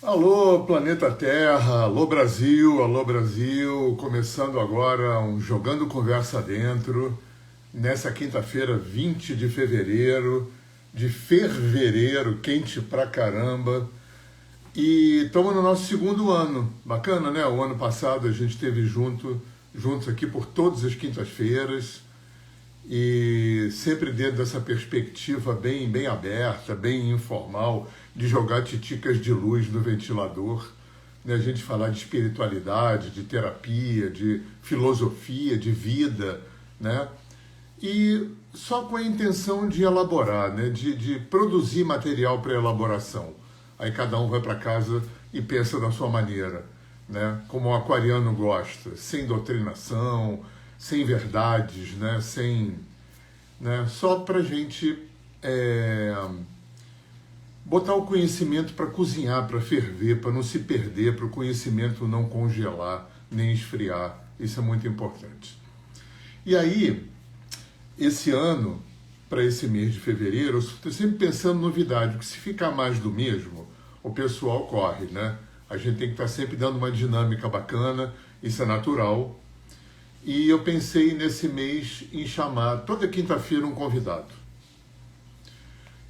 Alô, planeta Terra, alô Brasil, começando agora um Jogando Conversa Dentro, nessa quinta-feira, 20 de fevereiro, de fervereiro, quente pra caramba, e estamos no nosso segundo ano, bacana, né? O ano passado a gente esteve juntos aqui por todas as quintas-feiras, e sempre dentro dessa perspectiva bem aberta, bem informal, de jogar titicas de luz no ventilador, né? A gente falar de espiritualidade, de terapia, de filosofia, de vida, né? E só com a intenção de elaborar, né? de produzir material para elaboração. Aí cada um vai para casa e pensa da sua maneira, né? Como o aquariano gosta, sem doutrinação, sem verdades, né? Só para a gente botar o conhecimento para cozinhar, para ferver, para não se perder, para o conhecimento não congelar nem esfriar. Isso é muito importante. E aí, esse ano, para esse mês de fevereiro, eu estou sempre pensando novidade, porque se ficar mais do mesmo, o pessoal corre, né? A gente tem que estar sempre dando uma dinâmica bacana, isso é natural. E eu pensei nesse mês em chamar toda quinta-feira um convidado.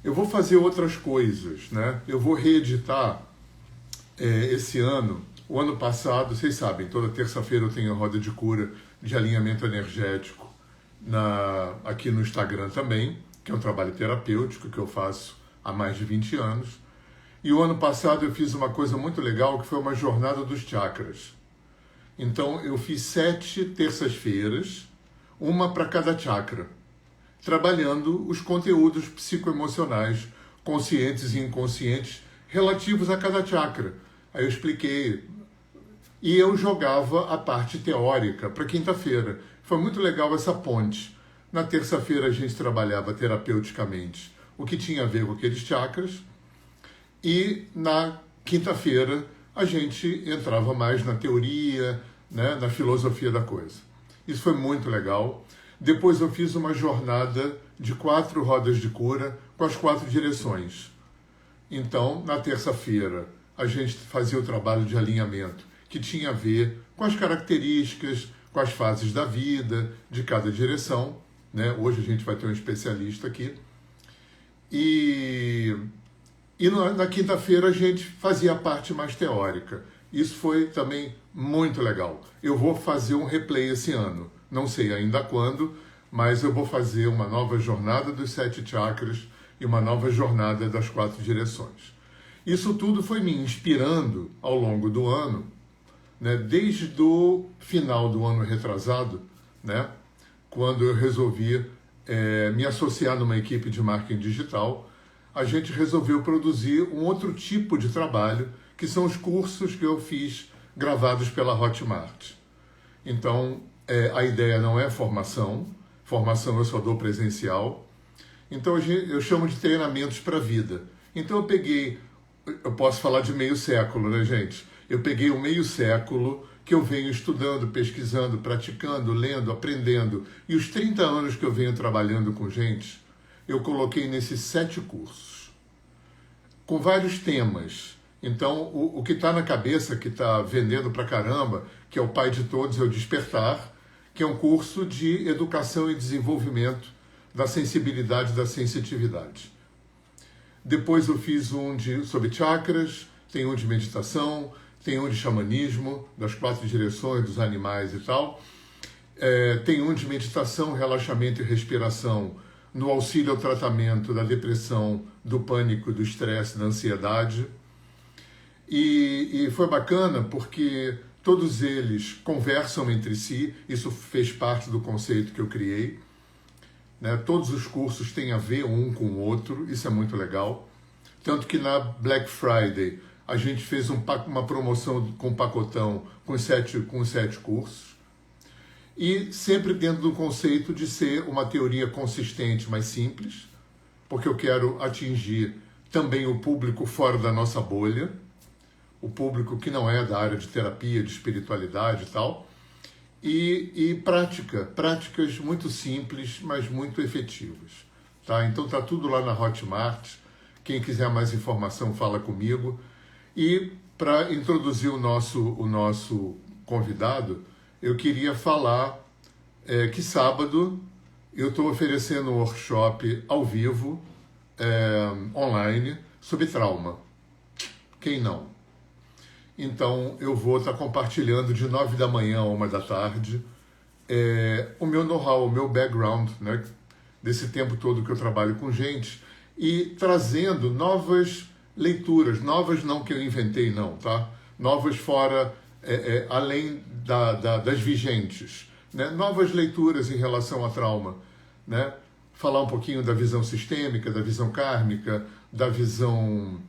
Eu vou fazer outras coisas, né? Eu vou reeditar esse ano. O ano passado, vocês sabem, toda terça-feira eu tenho a roda de cura de alinhamento energético aqui no Instagram também, que é um trabalho terapêutico que eu faço há mais de 20 anos. E o ano passado eu fiz uma coisa muito legal, que foi uma jornada dos chakras. Então eu fiz 7 terças-feiras, uma para cada chakra, trabalhando os conteúdos psicoemocionais, conscientes e inconscientes, relativos a cada chakra. Aí eu expliquei. E eu jogava a parte teórica para quinta-feira. Foi muito legal essa ponte. Na terça-feira a gente trabalhava terapeuticamente o que tinha a ver com aqueles chakras. E na quinta-feira a gente entrava mais na teoria, né, na filosofia da coisa. Isso foi muito legal. Depois eu fiz uma jornada de 4 rodas de cura com as 4 direções. Então, na terça-feira, a gente fazia o trabalho de alinhamento, que tinha a ver com as características, com as fases da vida, de cada direção, né? Hoje a gente vai ter um especialista aqui. E na quinta-feira a gente fazia a parte mais teórica. Isso foi também muito legal. Eu vou fazer um replay esse ano. Não sei ainda quando, mas eu vou fazer uma nova jornada dos 7 chakras e uma nova jornada das 4 direções. Isso tudo foi me inspirando ao longo do ano, né, desde o final do ano retrasado, né, quando eu resolvi me associar numa equipe de marketing digital. A gente resolveu produzir um outro tipo de trabalho, que são os cursos que eu fiz gravados pela Hotmart. Então, a ideia não é formação eu só dou presencial. Então, eu chamo de treinamentos para a vida. Então, eu posso falar de meio século, né, gente? Eu peguei o meio século que eu venho estudando, pesquisando, praticando, lendo, aprendendo, e os 30 anos que eu venho trabalhando com gente, eu coloquei nesses 7 cursos, com vários temas. Então, o que está na cabeça, que está vendendo pra caramba, que é o pai de todos, é o Despertar, que é um curso de educação e desenvolvimento da sensibilidade e da sensitividade. Depois eu fiz um sobre chakras, tem um de meditação, tem um de xamanismo, das 4 direções, dos animais e tal. Tem um de meditação, relaxamento e respiração, no auxílio ao tratamento da depressão, do pânico, do estresse, da ansiedade. E foi bacana porque todos eles conversam entre si, isso fez parte do conceito que eu criei, né? Todos os cursos têm a ver um com o outro, isso é muito legal. Tanto que na Black Friday a gente fez uma promoção com pacotão com os 7 cursos. E sempre dentro do conceito de ser uma teoria consistente, mas simples, porque eu quero atingir também o público fora da nossa bolha, o público que não é da área de terapia, de espiritualidade e tal, e práticas muito simples, mas muito efetivas. Tá? Então tá tudo lá na Hotmart. Quem quiser mais informação, fala comigo. E para introduzir o nosso convidado, eu queria falar que sábado eu estou oferecendo um workshop ao vivo, online, sobre trauma. Quem não? Então eu vou estar compartilhando de 9 da manhã a 1 da tarde o meu know-how, o meu background, né, desse tempo todo que eu trabalho com gente, e trazendo novas leituras, novas não que eu inventei não, tá? Novas fora, além das vigentes, né? Novas leituras em relação a trauma, né? Falar um pouquinho da visão sistêmica, da visão kármica, da visão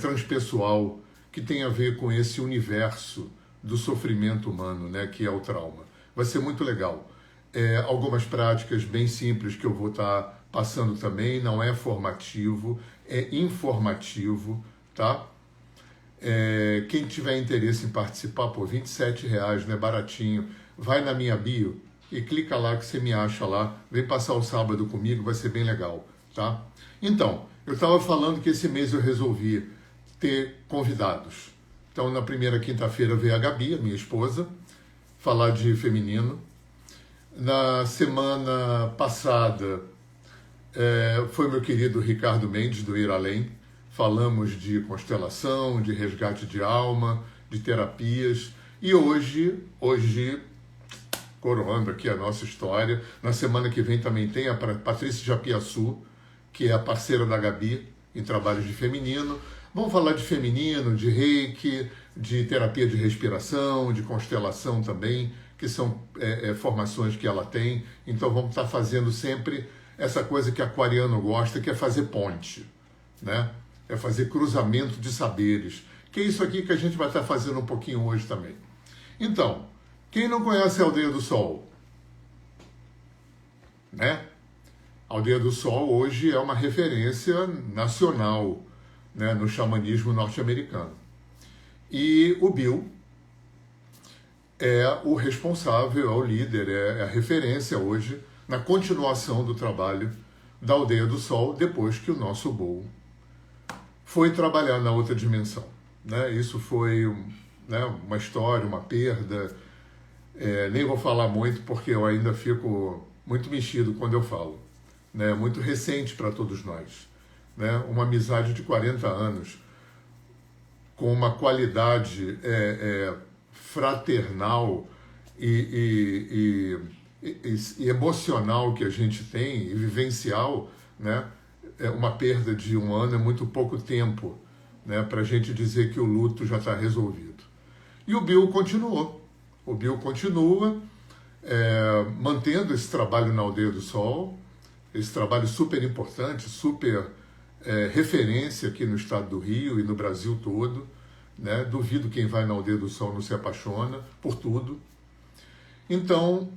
transpessoal, que tem a ver com esse universo do sofrimento humano, né, que é o trauma. Vai ser muito legal. Algumas práticas bem simples que eu vou estar passando também, não é formativo, é informativo, tá? Quem tiver interesse em participar, pô, R$27, né, baratinho, vai na minha bio e clica lá que você me acha lá, vem passar o sábado comigo, vai ser bem legal, tá? Então, eu estava falando que esse mês eu resolvi ter convidados. Então, na primeira quinta-feira veio a Gabi, a minha esposa, falar de feminino. Na semana passada foi meu querido Ricardo Mendes, do Ir Além. Falamos de constelação, de resgate de alma, de terapias. E hoje coroando aqui a nossa história, na semana que vem também tem a Patrícia Japiaçu, que é a parceira da Gabi em trabalhos de feminino. Vamos falar de feminino, de reiki, de terapia de respiração, de constelação também, que são formações que ela tem. Então vamos estar fazendo sempre essa coisa que aquariano gosta, que é fazer ponte, né? É fazer cruzamento de saberes, que é isso aqui que a gente vai estar fazendo um pouquinho hoje também. Então, quem não conhece a Aldeia do Sol, né? A Aldeia do Sol hoje é uma referência nacional, né, no xamanismo norte-americano. E o Bill é o responsável, é o líder, é a referência hoje na continuação do trabalho da Aldeia do Sol, depois que o nosso Bo foi trabalhar na outra dimensão, né? Isso foi, né, uma história, uma perda. Nem vou falar muito porque eu ainda fico muito mexido quando eu falo, né? Muito recente para todos nós, né? Uma amizade de 40 anos com uma qualidade fraternal e emocional que a gente tem, e vivencial, né? Uma perda de 1 ano é muito pouco tempo, né, para a gente dizer que o luto já está resolvido. E o Bill continuou. O Bill continua mantendo esse trabalho na Aldeia do Sol, esse trabalho super importante, super referência aqui no estado do Rio e no Brasil todo, né? Duvido quem vai na Aldeia do Sol não se apaixona por tudo. Então,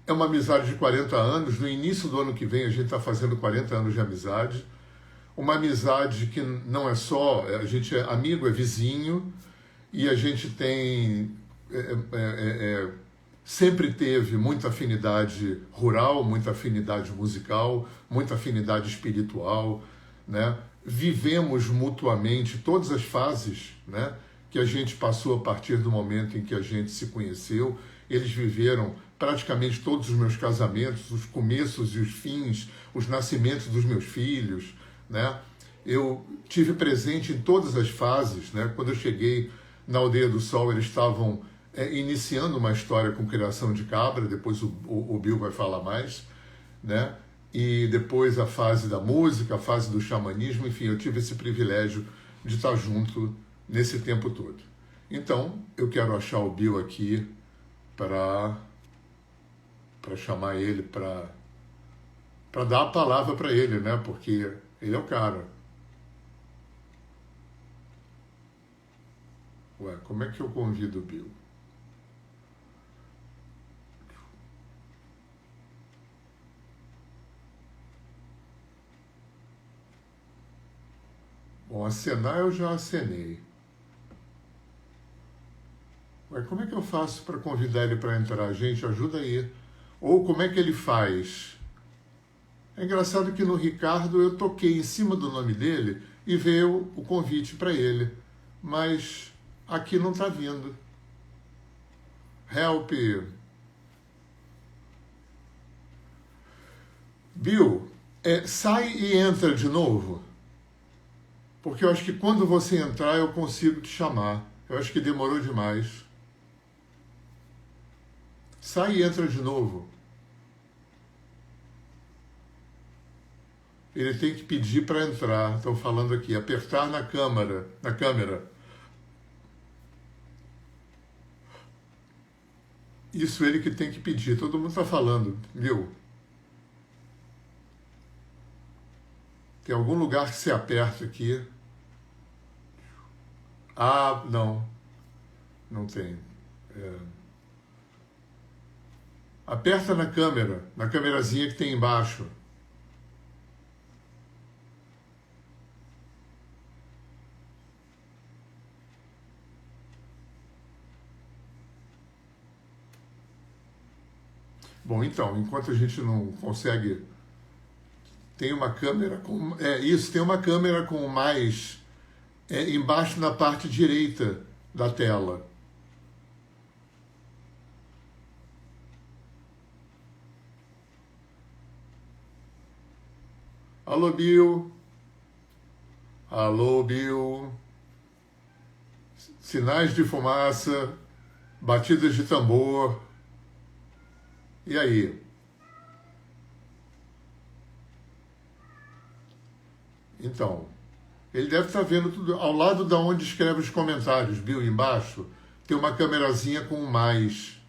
é uma amizade de 40 anos. No início do ano que vem a gente está fazendo 40 anos de amizade. Uma amizade que não é só, a gente é amigo, é vizinho, e a gente tem sempre teve muita afinidade rural, muita afinidade musical, muita afinidade espiritual, né? Vivemos mutuamente todas as fases, né, que a gente passou a partir do momento em que a gente se conheceu. Eles viveram praticamente todos os meus casamentos, os começos e os fins, os nascimentos dos meus filhos, né? Eu tive presente em todas as fases, né? Quando eu cheguei na Aldeia do Sol, eles estavam iniciando uma história com criação de cabra, depois o Bill vai falar mais, né? E depois a fase da música, a fase do xamanismo, enfim, eu tive esse privilégio de estar junto nesse tempo todo. Então, eu quero achar o Bill aqui para chamar ele, para dar a palavra para ele, né? Porque ele é o cara. Ué, como é que eu convido o Bill? Bom, acenar eu já acenei. Ué, como é que eu faço para convidar ele para entrar? Gente, ajuda aí. Ou como é que ele faz? É engraçado que no Ricardo eu toquei em cima do nome dele e veio o convite para ele. mas aqui não está vindo. Help. Bill, sai e entra de novo. Porque eu acho que quando você entrar eu consigo te chamar. Eu acho que demorou demais. Sai e entra de novo. Ele tem que pedir para entrar. Estão falando aqui, apertar na câmera. Isso ele que tem que pedir. Todo mundo está falando, viu? Tem algum lugar que você aperta aqui. Ah, não. Não tem. Aperta na câmerazinha que tem embaixo. Bom, então, enquanto a gente não consegue... Tem uma câmera com... tem uma câmera com mais... embaixo na parte direita da tela. Alô, Bill. Alô, Bill. Sinais de fumaça, batidas de tambor. E aí? Então, ele deve estar vendo tudo. Ao lado da onde escreve os comentários, Bill, embaixo, tem uma câmerazinha com mais.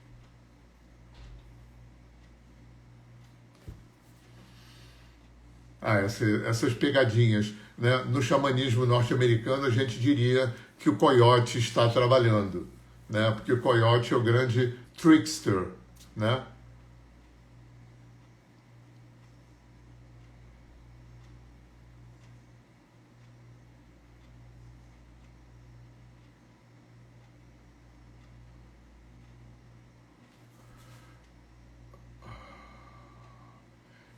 Ah, essas pegadinhas. Né? No xamanismo norte-americano, a gente diria que o coiote está trabalhando. Né? Porque o coiote é o grande trickster. Né?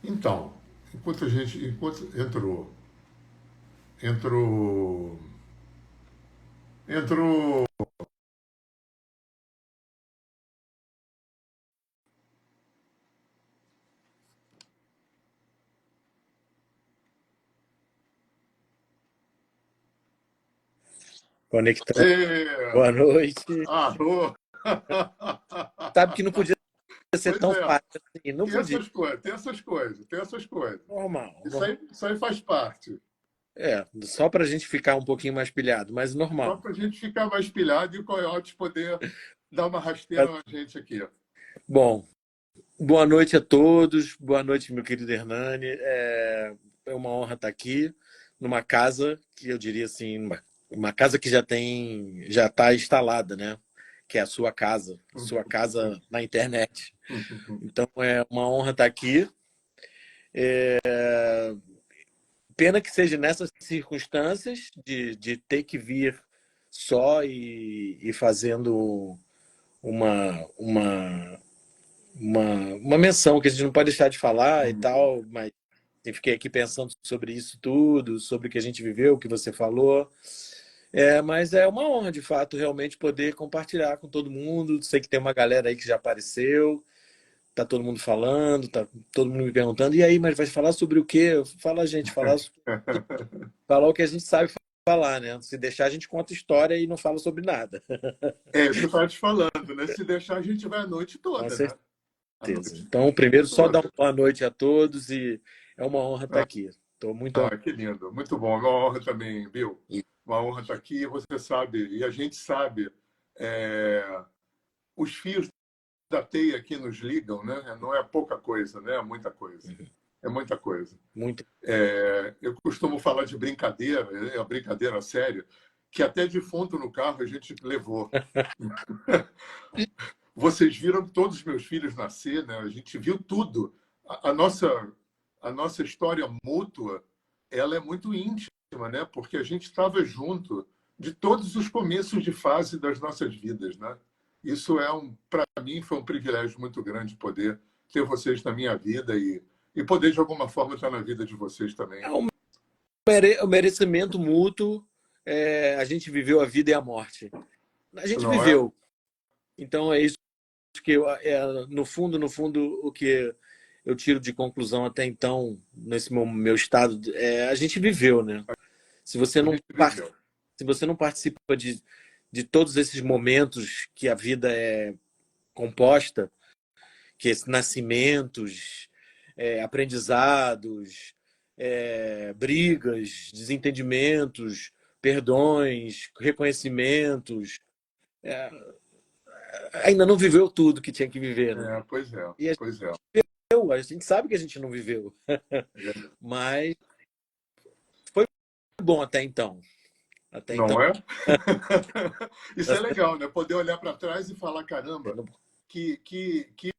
Então, enquanto entrou, Conectando. é, Boa noite. alô, Sabe que não podia ser pois tão é, fácil assim. Não podia. tem essas coisas. Normal. Isso aí faz parte. Só para a gente ficar um pouquinho mais pilhado, mas Só normal. para a gente ficar mais pilhado e o coiote poder dar uma rasteira na gente aqui. Bom, boa noite a todos. Boa noite, meu querido Hernani. É uma honra estar aqui numa casa que eu diria assim, uma casa que já está instalada, né? Que é a sua casa na internet. Então é uma honra estar aqui. Pena que seja nessas circunstâncias de ter que vir só e fazendo uma, uma, uma menção que a gente não pode deixar de falar e tal, mas eu fiquei aqui pensando sobre isso tudo, sobre o que a gente viveu, o que você falou. Mas é uma honra, de fato, realmente poder compartilhar com todo mundo. Sei que tem uma galera aí que já apareceu, tá todo mundo falando, tá todo mundo me perguntando, e aí, mas vai falar sobre o quê? Fala, gente, falar o que a gente sabe falar, né? Se deixar, a gente conta história e não fala sobre nada. É isso que eu estava te falando, né? Se deixar, a gente vai a noite Com toda, né? A certeza. noite Então, primeiro, só dar toda. uma boa noite a todos e é uma honra estar aqui. Estou muito honrado. Que lindo. Muito bom. Uma honra também, Bill. Uma honra estar aqui. Você sabe, e a gente sabe, os fios da teia que nos ligam, né? Não é pouca coisa, né? É muita coisa. É muita coisa. Muito. Eu costumo falar de brincadeira, é uma brincadeira séria, que até defunto no carro a gente levou. Vocês viram todos os meus filhos nascer, né? A gente viu tudo. A nossa história mútua, ela é muito íntima, né? Porque a gente estava junto de todos os começos de fase das nossas vidas, né? Isso para mim foi um privilégio muito grande poder ter vocês na minha vida e poder de alguma forma estar na vida de vocês também. É um merecimento mútuo. a gente viveu a vida e a morte. A gente Não é? viveu. Então é isso que no fundo, o que eu tiro de conclusão até então, nesse meu estado, a gente viveu, né? Se você A não, gente viveu. se você não participa de todos esses momentos que a vida é composta, que é nascimentos, aprendizados, brigas, desentendimentos, perdões, reconhecimentos, ainda não viveu tudo que tinha que viver, né? Pois é, E pois é. a gente sabe que a gente não viveu, mas foi bom até então. Até então, Não é? Isso é legal, né? Poder olhar para trás e falar, caramba, que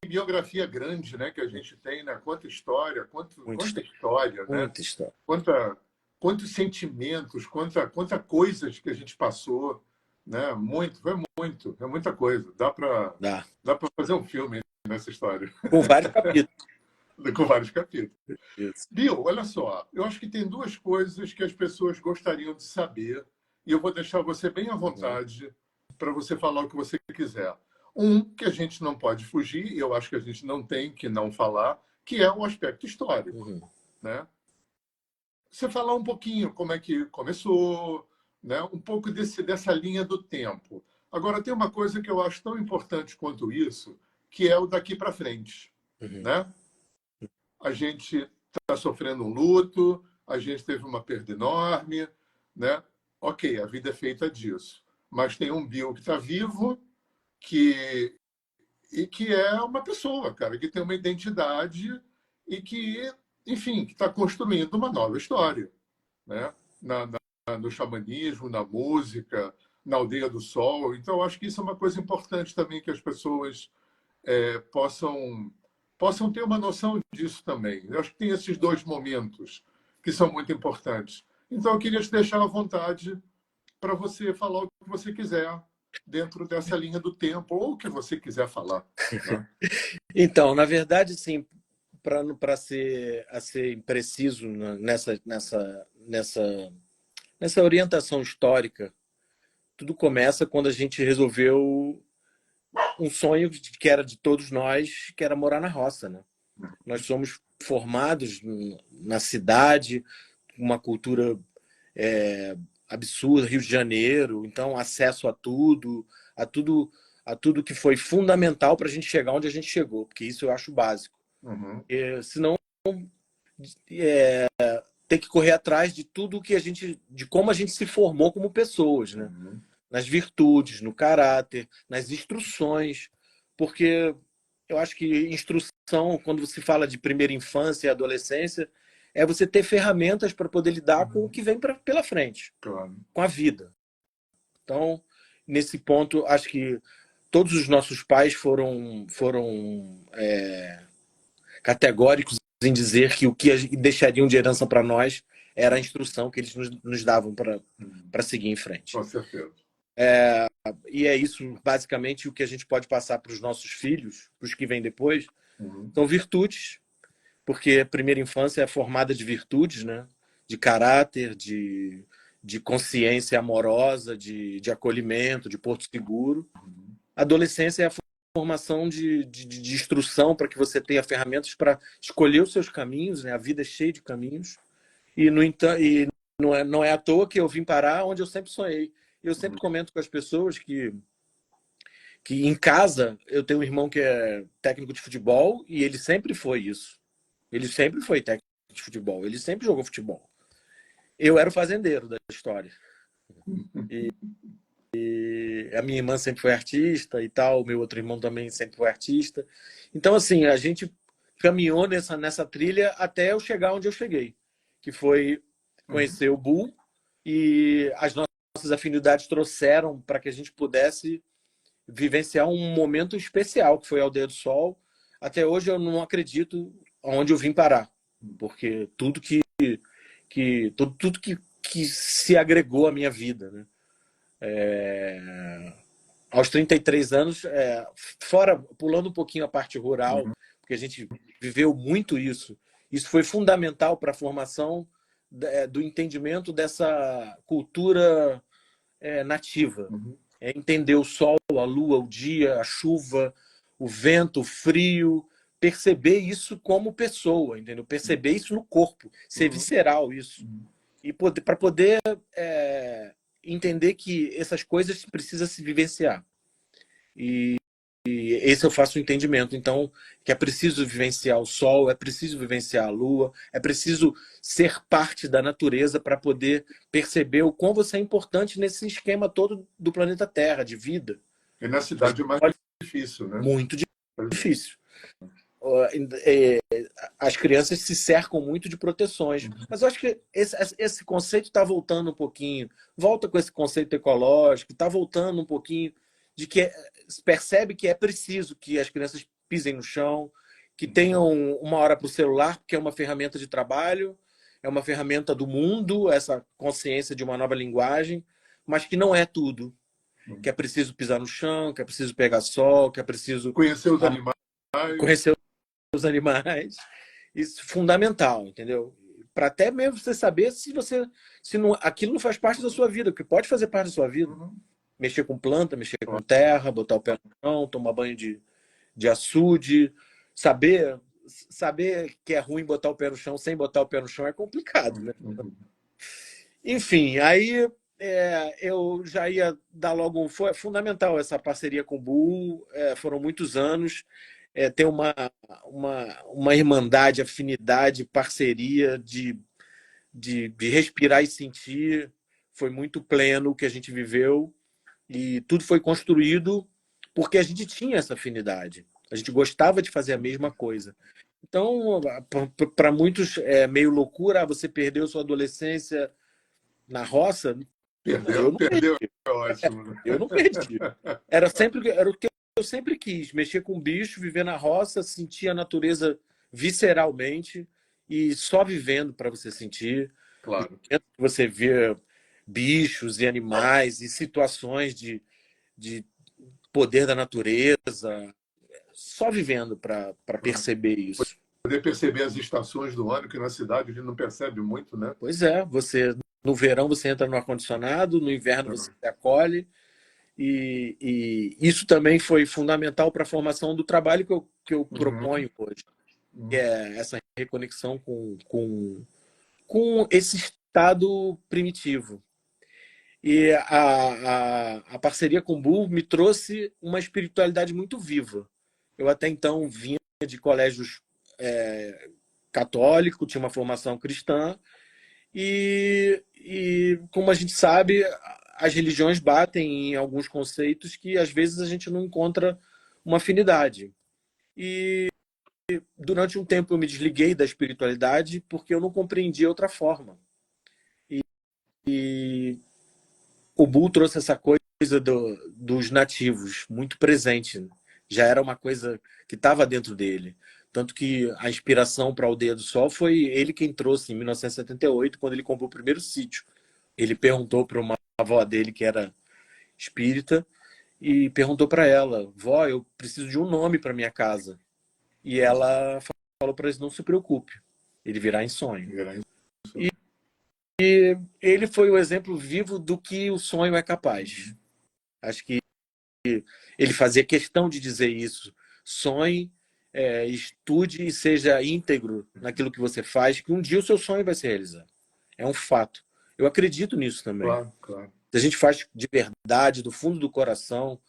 biografia grande, né, que a gente tem, né? Quanta história, muita quanta história, história, né? muita história. Quantos sentimentos, quanta coisas que a gente passou, né? É muita coisa. Dá. Dá para fazer um filme nessa história, Com vários capítulos. com vários capítulos. Isso. Bill, olha só, eu acho que tem duas coisas que as pessoas gostariam de saber e eu vou deixar você bem à Uhum, vontade para você falar o que você quiser. Um que a gente não pode fugir, e eu acho que a gente não tem que não falar, que é o aspecto histórico, uhum. né? Você falar um pouquinho como é que começou, né? Um pouco dessa linha do tempo. Agora, tem uma coisa que eu acho tão importante quanto isso, que é o daqui para frente, Uhum. né? A gente está sofrendo um luto, a gente teve uma perda enorme, né? Ok, a vida é feita disso. Mas tem um Bill que está vivo que, e que é uma pessoa, cara, que tem uma identidade e que, enfim, que está construindo uma nova história, né? No xamanismo, na música, na Aldeia do Sol. Então, acho que isso é uma coisa importante também que as pessoas possam ter uma noção disso também. Eu acho que tem esses dois momentos que são muito importantes. Então, eu queria te deixar à vontade para você falar o que você quiser dentro dessa linha do tempo, ou o que você quiser falar. Né? Então, na verdade, sim, para ser preciso nessa orientação histórica, tudo começa quando a gente resolveu um sonho que era de todos nós, que era morar na roça, né? Nós somos formados na cidade, uma cultura é, absurda, Rio de Janeiro, então acesso a tudo, a tudo que foi fundamental para a gente chegar onde a gente chegou, porque isso eu acho básico. Uhum, Senão, ter que correr atrás de tudo que de como a gente se formou como pessoas, né? uhum, Nas virtudes, no caráter, nas instruções, porque eu acho que instrução, quando se fala de primeira infância e adolescência, é você ter ferramentas para poder lidar com o uhum, que vem pela frente, claro. com a vida. Então, nesse ponto, acho que todos os nossos pais foram categóricos em dizer que o que deixariam de herança para nós era a instrução que eles nos davam Uhum, para seguir em frente. com certeza. E é isso, basicamente, o que a gente pode passar para os nossos filhos, para os que vêm depois, Uhum, são virtudes, porque a primeira infância é formada de virtudes, né? De caráter, de consciência amorosa, de acolhimento, de porto seguro. uhum, A adolescência é a formação de instrução para que você tenha ferramentas para escolher os seus caminhos, né? A vida é cheia de caminhos. E, no entanto, não é à toa que eu vim parar onde eu sempre sonhei. Eu sempre comento com as pessoas que em casa eu tenho um irmão que é técnico de futebol e ele sempre foi isso. Ele sempre foi técnico de futebol, ele sempre jogou futebol. Eu era o fazendeiro da história. E a minha irmã sempre foi artista e tal, o meu outro irmão também sempre foi artista. Então, assim, a gente caminhou nessa trilha até eu chegar onde eu cheguei, que foi uhum, conhecer o Bull e as nossas afinidades trouxeram para que a gente pudesse vivenciar um momento especial, que foi a Aldeia do Sol. Até hoje eu não acredito onde eu vim parar, porque tudo que se agregou à minha vida, né? Aos 33 anos, fora pulando um pouquinho a parte rural, uhum, porque a gente viveu muito isso. Isso foi fundamental para a formação do entendimento dessa cultura nativa. É entender o sol, a lua, o dia, a chuva, o vento, o frio, perceber isso como pessoa, entendeu? Perceber isso no corpo, ser visceral isso. E para poder entender que essas coisas precisam se vivenciar. E esse eu faço o entendimento. Então, que é preciso vivenciar o sol, é preciso vivenciar a lua, é preciso ser parte da natureza para poder perceber o quão você é importante nesse esquema todo do planeta Terra, de vida. E na cidade é mais difícil, né? Muito difícil. As crianças se cercam muito de proteções. Mas eu acho que esse conceito está voltando um pouquinho. Volta com esse conceito ecológico, está voltando um pouquinho de que percebe que é preciso que as crianças pisem no chão, que tenham uma hora para o celular, porque é uma ferramenta de trabalho, é uma ferramenta do mundo, essa consciência de uma nova linguagem, mas que não é tudo. Que é preciso pisar no chão, que é preciso pegar sol, que é preciso conhecer os animais. Conhecer os animais. Isso é fundamental, entendeu? Para até mesmo você saber se não, aquilo não faz parte da sua vida, porque pode fazer parte da sua vida. Mexer com planta, mexer com terra, botar o pé no chão, tomar banho de açude, saber que é ruim botar o pé no chão sem botar o pé no chão é complicado, né? Enfim, aí eu já ia dar logo... Foi fundamental essa parceria com o Bull, foram muitos anos, ter uma irmandade, afinidade, parceria de respirar e sentir. Foi muito pleno o que a gente viveu e tudo foi construído porque a gente tinha essa afinidade. A gente gostava de fazer a mesma coisa. Então, para muitos é meio loucura, você perdeu sua adolescência na roça. Perdeu é ótimo. Né? Eu não perdi. Era o que eu sempre quis, mexer com bicho, viver na roça, sentir a natureza visceralmente e só vivendo para você sentir. Claro. Você vê bichos e animais e situações de poder da natureza, só vivendo para perceber isso. Poder perceber as estações do ano, que na cidade a gente não percebe muito, né? Pois é, no verão você entra no ar-condicionado, no inverno você se acolhe. E isso também foi fundamental para a formação do trabalho que eu proponho hoje, que é essa reconexão com esse estado primitivo. E a parceria com o Bull me trouxe uma espiritualidade muito viva. Eu até então vinha de colégios católico, tinha uma formação cristã, e como a gente sabe, as religiões batem em alguns conceitos que às vezes a gente não encontra uma afinidade. E durante um tempo eu me desliguei da espiritualidade porque eu não compreendia outra forma. E o Bull trouxe essa coisa dos nativos muito presente. Já era uma coisa que estava dentro dele. Tanto que a inspiração para a Aldeia do Sol foi ele quem trouxe em 1978, quando ele comprou o primeiro sítio. Ele perguntou para uma avó dele, que era espírita, e perguntou para ela: vó, eu preciso de um nome para minha casa. E ela falou para ele: não se preocupe, ele virá em sonho. E ele foi o exemplo vivo do que o sonho é capaz. Acho que ele fazia questão de dizer isso. Sonhe, estude e seja íntegro naquilo que você faz, que um dia o seu sonho vai se realizar. É um fato. Eu acredito nisso também. Claro, claro. Se a gente faz de verdade, do fundo do coração,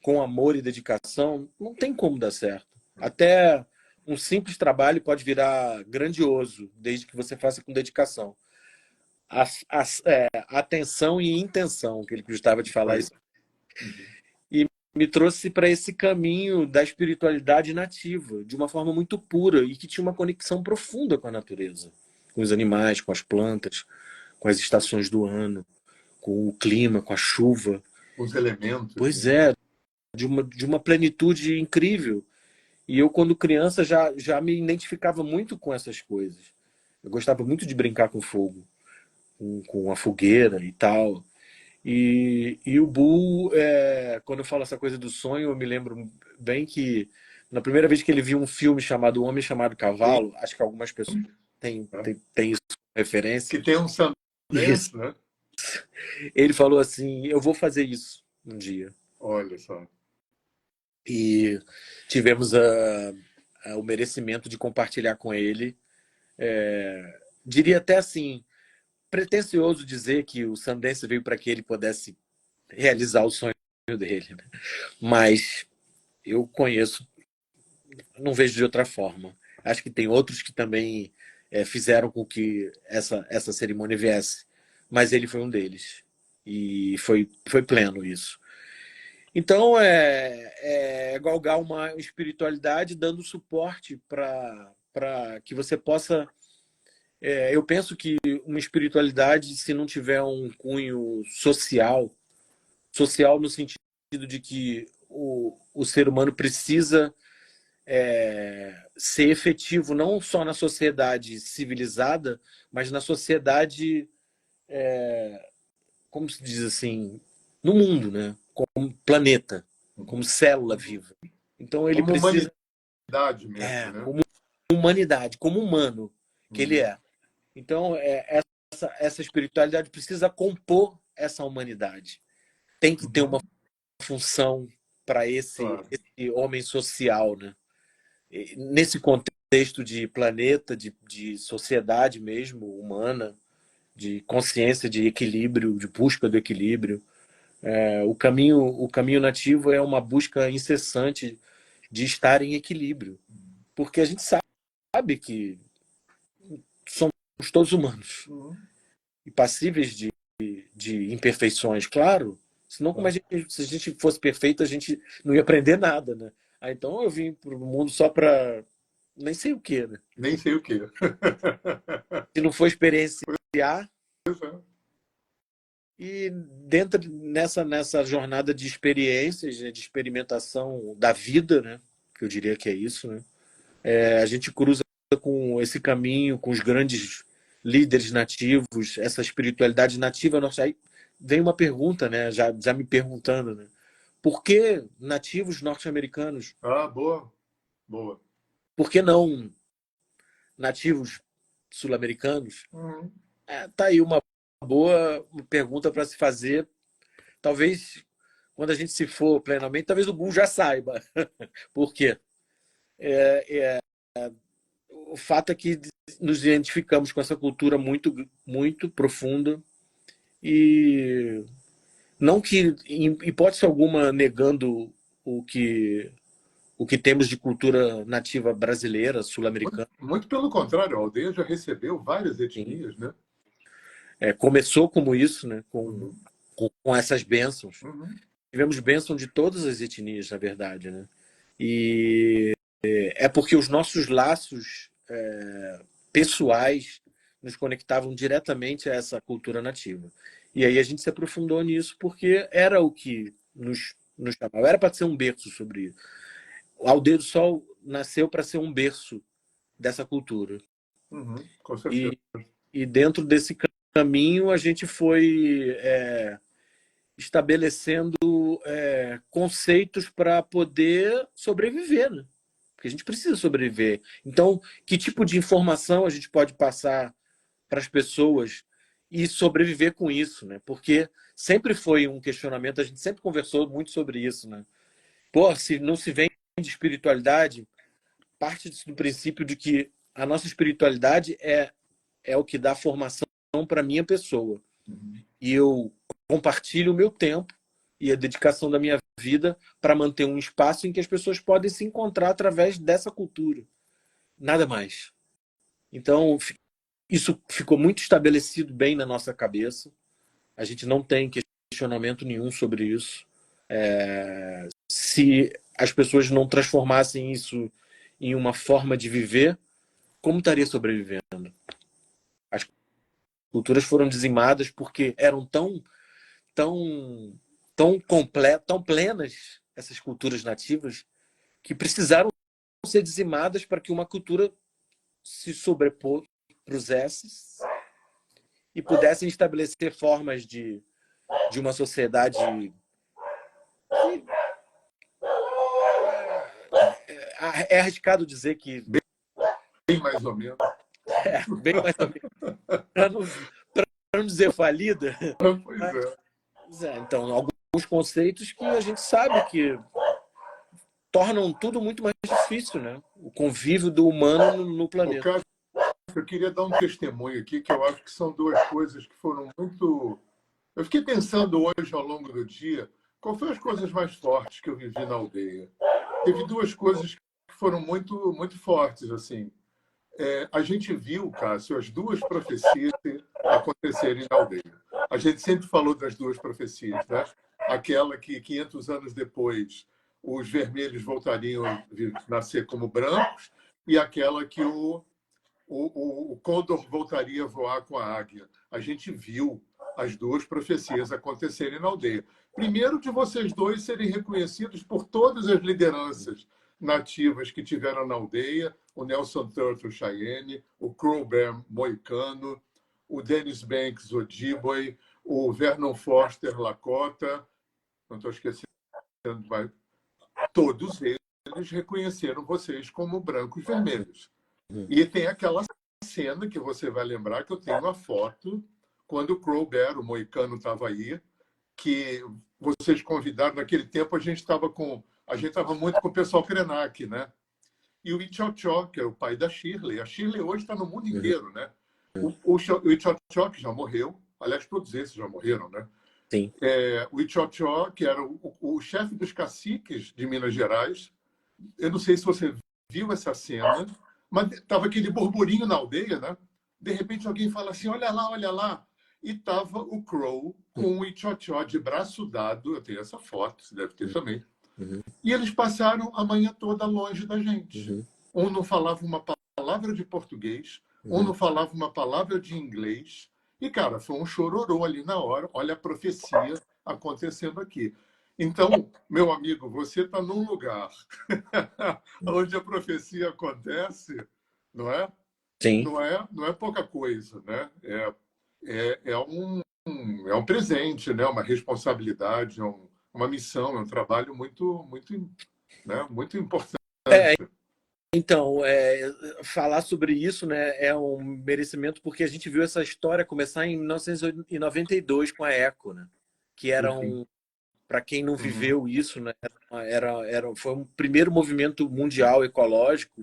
com amor e dedicação, não tem como dar certo. Até um simples trabalho pode virar grandioso, desde que você faça com dedicação. Atenção e intenção, que ele gostava de falar isso. E me trouxe para esse caminho da espiritualidade nativa, de uma forma muito pura e que tinha uma conexão profunda com a natureza, com os animais, com as plantas, com as estações do ano, com o clima, com a chuva. Os elementos. Pois é, de uma plenitude incrível. E eu, quando criança, já me identificava muito com essas coisas. Eu gostava muito de brincar com fogo, com a fogueira e tal. E o Bull, quando eu falo essa coisa do sonho, eu me lembro bem que na primeira vez que ele viu um filme chamado O Homem Chamado Cavalo, acho que algumas pessoas têm isso como referência. Que tem um Sundance, né? ele falou assim, eu vou fazer isso um dia. Olha só. E tivemos o merecimento de compartilhar com ele. Diria até assim, pretensioso dizer que o Sundance veio para que ele pudesse realizar o sonho dele, né? Mas eu conheço, não vejo de outra forma. Acho que tem outros que também fizeram com que essa cerimônia viesse, mas ele foi um deles. E foi pleno isso. Então, galgar uma espiritualidade dando suporte para que você possa. Eu penso que uma espiritualidade, se não tiver um cunho social no sentido de que o ser humano precisa ser efetivo não só na sociedade civilizada, mas na sociedade, como se diz assim, no mundo, né? Como planeta, como célula viva. Então ele Como precisa, humanidade mesmo, né? como humanidade, como humano que ele é. Então essa espiritualidade precisa compor essa humanidade. Tem que ter uma função para Claro. esse homem social, né? Nesse contexto de planeta, de sociedade mesmo, humana, de consciência, de equilíbrio, de busca do equilíbrio. O caminho nativo é uma busca incessante de estar em equilíbrio. Porque a gente sabe que somos todos humanos e passíveis de imperfeições, claro. Senão, se a gente fosse perfeito, a gente não ia aprender nada, né? Então eu vim para o mundo só para nem sei o que, né? Nem sei o quê. Se não for experienciar. E dentro nessa jornada de experiências, de experimentação da vida, né? Que eu diria que é isso, né? A gente cruza com esse caminho, com os grandes líderes nativos, essa espiritualidade nativa nossa. Aí vem uma pergunta, né? Já me perguntando, né? Por que nativos norte-americanos? Ah, boa, boa. Por que não nativos sul-americanos? Tá aí uma boa pergunta para se fazer. Talvez, quando a gente se for plenamente, talvez o Google já saiba. Por quê? O fato é que nos identificamos com essa cultura muito, muito profunda e não que, em hipótese alguma, negando o que, o que temos de cultura nativa brasileira, sul-americana. Muito pelo contrário, a aldeia já recebeu várias etnias, né? Começou como isso, né? Uhum. Com essas bênçãos. Uhum. Tivemos bênção de todas as etnias, na verdade, né? E é porque os nossos laços pessoais nos conectavam diretamente a essa cultura nativa. E aí a gente se aprofundou nisso porque era o que nos chamava. Era para ser um berço sobre isso. A Aldeia do Sol nasceu para ser um berço dessa cultura. Uhum. Com certeza. E dentro desse caminho a gente foi estabelecendo conceitos para poder sobreviver, né? Porque a gente precisa sobreviver. Então, que tipo de informação a gente pode passar para as pessoas e sobreviver com isso, né? Porque sempre foi um questionamento, a gente sempre conversou muito sobre isso, né? Pô, se não se vem de espiritualidade, parte do princípio de que a nossa espiritualidade é o que dá formação para a minha pessoa. E eu compartilho o meu tempo e a dedicação da minha vida para manter um espaço em que as pessoas podem se encontrar através dessa cultura. Nada mais. Então, isso ficou muito estabelecido bem na nossa cabeça. A gente não tem questionamento nenhum sobre isso. Se as pessoas não transformassem isso em uma forma de viver, como estaria sobrevivendo? As culturas foram dizimadas porque eram tão, tão completas, tão plenas, essas culturas nativas, que precisaram ser dizimadas para que uma cultura se sobrepusesse e pudessem estabelecer formas de uma sociedade que é arriscado dizer que Bem mais ou menos. bem mais ou menos, não dizer falida. Pois é. Então, alguns conceitos que a gente sabe que tornam tudo muito mais difícil, né? O convívio do humano no O planeta. caso, eu queria dar um testemunho aqui, que eu acho que são duas coisas que foram muito... Eu fiquei pensando hoje, ao longo do dia, qual foram as coisas mais fortes que eu vivi na aldeia. Teve duas coisas que foram muito, muito fortes, assim. A gente viu, Cássio, as duas profecias acontecerem na aldeia. A gente sempre falou das duas profecias, né? Aquela que 500 anos depois os vermelhos voltariam a nascer como brancos e aquela que o Condor voltaria a voar com a águia. A gente viu as duas profecias acontecerem na aldeia. Primeiro, de vocês dois serem reconhecidos por todas as lideranças nativas que tiveram na aldeia, o Nelson Turtle Cheyenne, o Crow Bear Moicano, o Dennis Banks Ojibwe, o Vernon Foster Lakota, não estou esquecendo, mas todos eles reconheceram vocês como brancos vermelhos. E tem aquela cena que você vai lembrar que eu tenho uma foto quando o Crow Bear, o moicano, estava aí, que vocês convidaram. Naquele tempo a gente estava muito com o pessoal Krenak, né? E o Ichauchó, que é o pai da Shirley. A Shirley hoje está no mundo inteiro, né? O Ichauchó, que já morreu, aliás, todos esses já morreram, né? Sim. O Ichauchó, que era o chefe dos caciques de Minas Gerais. Eu não sei se você viu essa cena, mas estava aquele burburinho na aldeia, né? De repente alguém fala assim, olha lá, olha lá. E estava o Crow com o Ichauchó de braço dado. Eu tenho essa foto, você deve ter também. E eles passaram a manhã toda longe da gente. Um não falava uma palavra de português, um não falava uma palavra de inglês. E, cara, foi um chororô ali na hora. Olha a profecia acontecendo aqui. Então, meu amigo, você está num lugar onde a profecia acontece, não é? Sim. Não é pouca coisa, né? É um presente, né? Uma responsabilidade, uma missão, é um trabalho muito, muito, né? Muito importante. Então, falar sobre isso, né, é um merecimento porque a gente viu essa história começar em 1992 com a ECO, né? Que era para quem não viveu isso, né, foi um primeiro movimento mundial ecológico,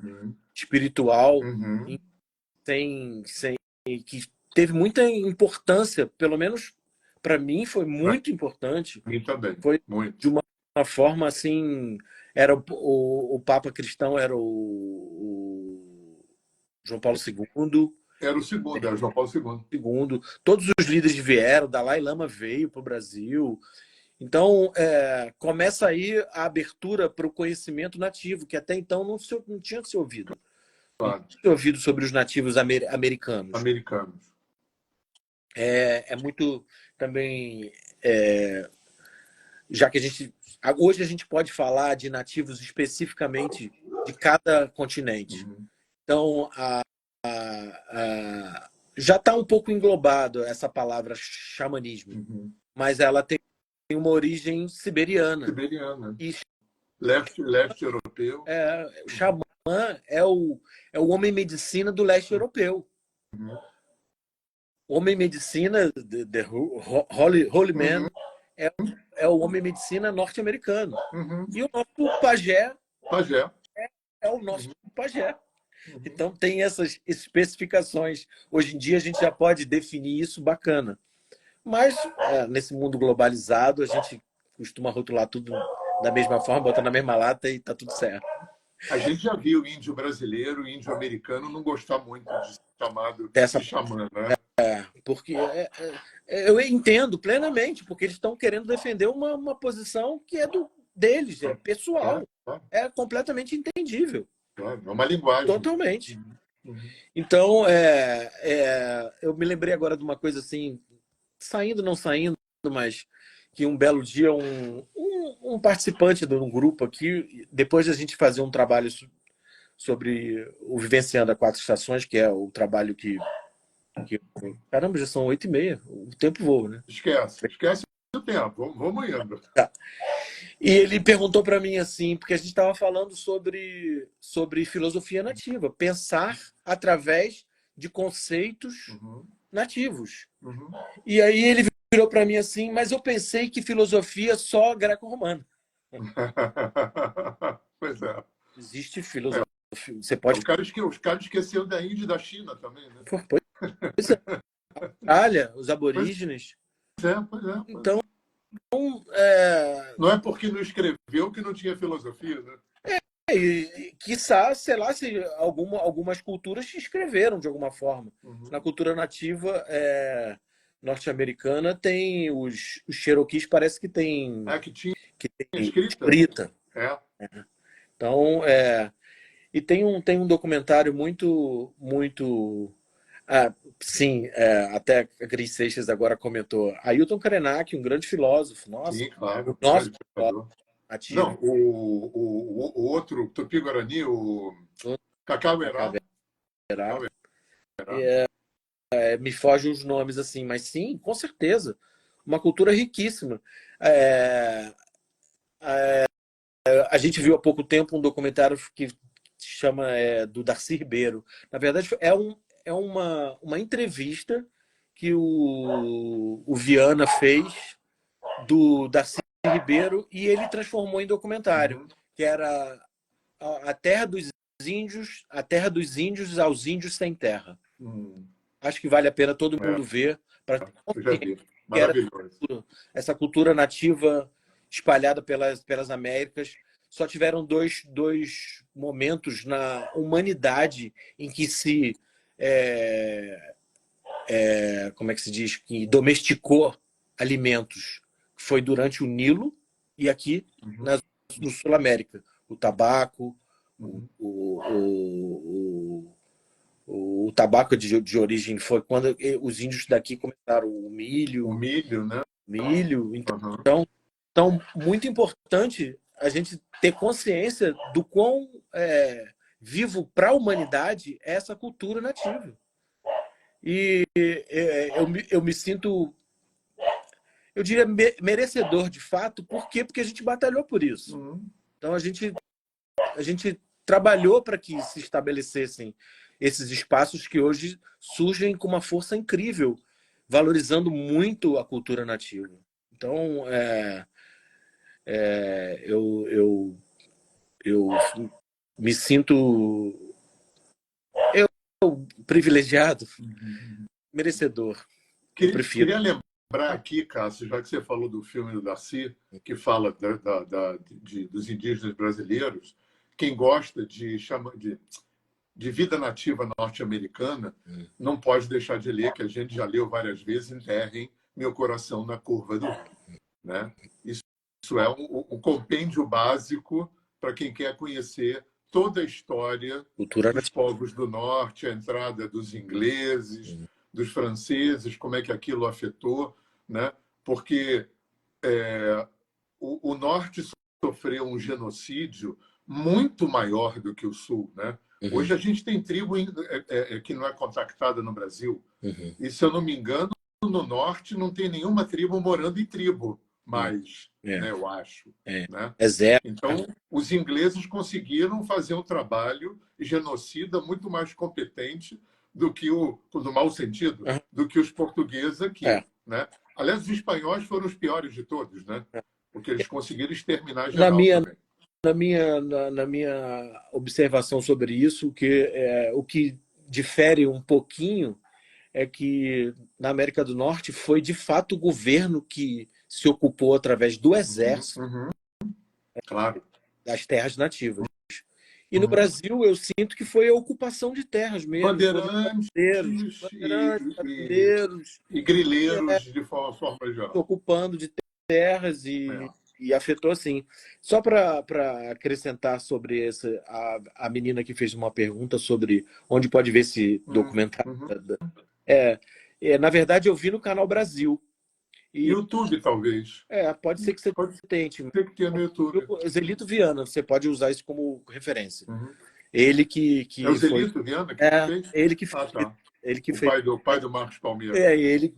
espiritual, que teve muita importância, pelo menos para mim foi muito importante. Mim também, foi muito. de uma forma assim, era o Papa cristão era o João Paulo II. Era o segundo, era o João Paulo II. Todos os líderes vieram, Dalai Lama veio para o Brasil. Então, começa aí a abertura para o conhecimento nativo, que até então não tinha se ouvido. Claro. Não tinha se ouvido sobre os nativos americanos. É muito também... já que hoje a gente pode falar de nativos especificamente de cada continente. Então, já está um pouco englobado essa palavra xamanismo, mas ela tem uma origem siberiana. E leste europeu. O xamã é o homem-medicina do leste europeu. O homem-medicina, the Holy Man, é o homem-medicina norte-americano. E o nosso pajé é o nosso pajé. Então, tem essas especificações. Hoje em dia, a gente já pode definir isso bacana. Mas, nesse mundo globalizado, a gente costuma rotular tudo da mesma forma, botar na mesma lata e tá tudo certo. A gente já viu índio brasileiro e índio americano não gostar muito de ser chamado de xamã, né? Porque eu entendo plenamente, porque eles estão querendo defender uma posição que é deles, é pessoal. Claro. É completamente entendível. Claro, é uma linguagem. Totalmente. Então, eu me lembrei agora de uma coisa assim, saindo, não saindo, mas que um belo dia um participante de um grupo aqui, depois de a gente fazer um trabalho sobre o Vivenciando a Quatro Estações, que é o trabalho que caramba, já são 8h30, o tempo voa, né? Esquece o tempo, vamos indo. Tá. E ele perguntou para mim assim, porque a gente estava falando sobre filosofia nativa, pensar através de conceitos nativos. Uhum. E aí ele virou para mim assim, mas eu pensei que filosofia só greco-romana. Pois é. Existe filosofia. Você pode. Os caras esqueceram da Índia e da China também, né? Pois é. Austrália, os Pois aborígenes. é, pois é. Então, é, Não é porque não escreveu que não tinha filosofia, né? quiçá, sei lá, se algumas culturas se escreveram de alguma forma. Uhum. Na cultura nativa norte-americana tem os Cherokees, parece que tem, Que tinha que tem escrita. escrita. É. Então, e tem um documentário muito. Sim, até a Cris Seixas agora comentou. Ailton Krenak, um grande filósofo, nossa, Sim, claro. o nosso Grande filósofo pensador. Não, nativo. o outro, Tupi-Guarani, o Cacauerá. Cacaverá. Me fogem os nomes assim, mas sim, com certeza. Uma cultura riquíssima. É, a gente viu há pouco tempo um documentário que chama do Darcy Ribeiro. Na verdade, é uma entrevista que o Viana fez do Darcy Ribeiro e ele transformou em documentário, Uhum. que era a terra dos índios, a terra dos índios aos índios sem terra. Acho que vale a pena todo mundo ver para ter Eu já consciência vi. que era Maravilhoso. essa cultura nativa espalhada pelas Américas. Só tiveram dois momentos na humanidade em que se como é que se diz, que domesticou alimentos. Foi durante o Nilo e aqui no Sul América. O tabaco, o, Uhum. o, o tabaco de origem foi quando os índios daqui começaram o O milho. milho, né? Uhum. Então, muito importante a gente ter consciência do quão vivo para a humanidade é essa cultura nativa. E eu me sinto, eu diria, merecedor de fato. Por quê? Porque a gente batalhou por isso. Uhum. Então, a gente trabalhou para que se estabelecessem esses espaços que hoje surgem com uma força incrível, valorizando muito a cultura nativa. Então, eu me sinto privilegiado, merecedor. Eu prefiro. Queria lembrar aqui, Cássio, já que você falou do filme do Darcy, que fala dos indígenas brasileiros, quem gosta de vida nativa norte-americana não pode deixar de ler, que a gente já leu várias vezes, Enterrem Meu Coração na Curva do Rio. Né? Isso é um compêndio básico para quem quer conhecer toda a história Cultura dos povos do norte, a entrada dos ingleses, dos franceses, como é que aquilo afetou, né? Porque o norte sofreu um genocídio muito maior do que o sul, né? Hoje a gente tem tribo que não é contactada no Brasil. E, se eu não me engano, no norte não tem nenhuma tribo morando em tribo mais, né, eu acho. Né? Zero. Então, os ingleses conseguiram fazer um trabalho genocida muito mais competente do que no mau sentido, do que os portugueses aqui. Né? Aliás, os espanhóis foram os piores de todos, né? Porque eles conseguiram exterminar geral também. Na minha observação sobre isso, o que difere um pouquinho é que na América do Norte foi de fato o governo que se ocupou através do exército Claro. das terras nativas. E no Brasil eu sinto que foi a ocupação de terras mesmo, foram Bandeirantes fazendeiros, e grileiros de forma se geral. ocupando de terras e afetou assim. Só para acrescentar sobre a menina que fez uma pergunta sobre onde pode ver esse documentário. Na verdade, eu vi no Canal Brasil. YouTube, talvez. Pode ser que você Pode tente. ser que tenha no YouTube. Zelito Viana, você pode usar isso como referência. Ele que É o foi. Zelito Viana que fez? Ele que fez. Tá. Ele que O fez. pai do Marcos Palmeira. Ele,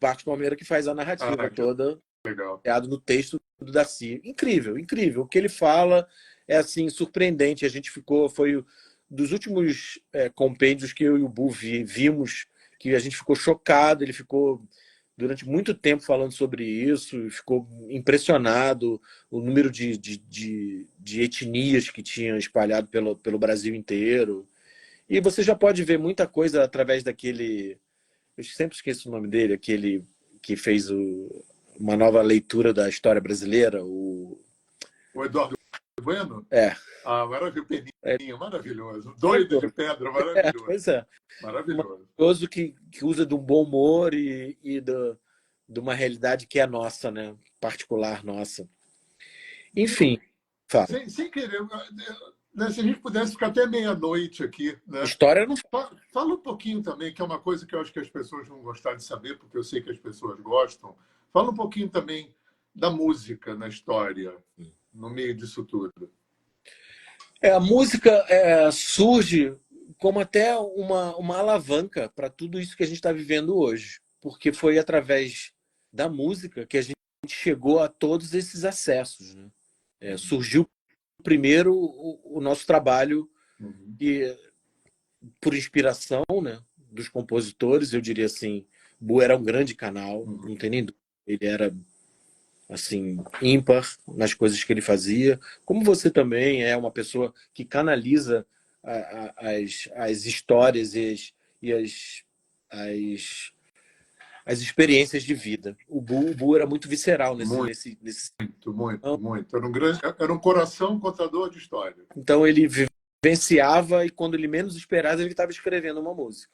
Marcos Palmeira, que faz a narrativa toda, legal. no texto do Darcy. Incrível, incrível. O que ele fala é assim surpreendente. A gente foi dos últimos compêndios que eu e o Bu vimos que a gente ficou chocado, ele ficou durante muito tempo falando sobre isso, ficou impressionado o número de etnias que tinham espalhado pelo Brasil inteiro. E você já pode ver muita coisa através daquele... Eu sempre esqueço o nome dele, aquele que fez uma nova leitura da história brasileira. O Eduardo Bueno? É. Ah, maravilhoso. Peninha, maravilhoso. É, Doido de pedra, maravilhoso. pois é. Maravilhoso. Maravilhoso que usa de um bom humor e de uma realidade que é nossa, né? Particular nossa. Enfim, fala. Sem querer, né, se a gente pudesse ficar até meia-noite aqui, né? História não... Fala um pouquinho também, que é uma coisa que eu acho que as pessoas vão gostar de saber, porque eu sei que as pessoas gostam. Fala um pouquinho também da música na história, no meio disso tudo. A música surge como até uma alavanca para tudo isso que a gente está vivendo hoje, porque foi através da música que a gente chegou a todos esses acessos, né? Surgiu primeiro o nosso trabalho e, por inspiração, né, dos compositores, eu diria assim, Bu era um grande canal, não tem nem dúvida. Ele era assim, ímpar nas coisas que ele fazia, como você também é uma pessoa que canaliza as histórias e as experiências de vida. O Bu era muito visceral nesse... Muito. Era um coração contador de história. Então ele vivenciava e quando ele menos esperava ele estava escrevendo uma música.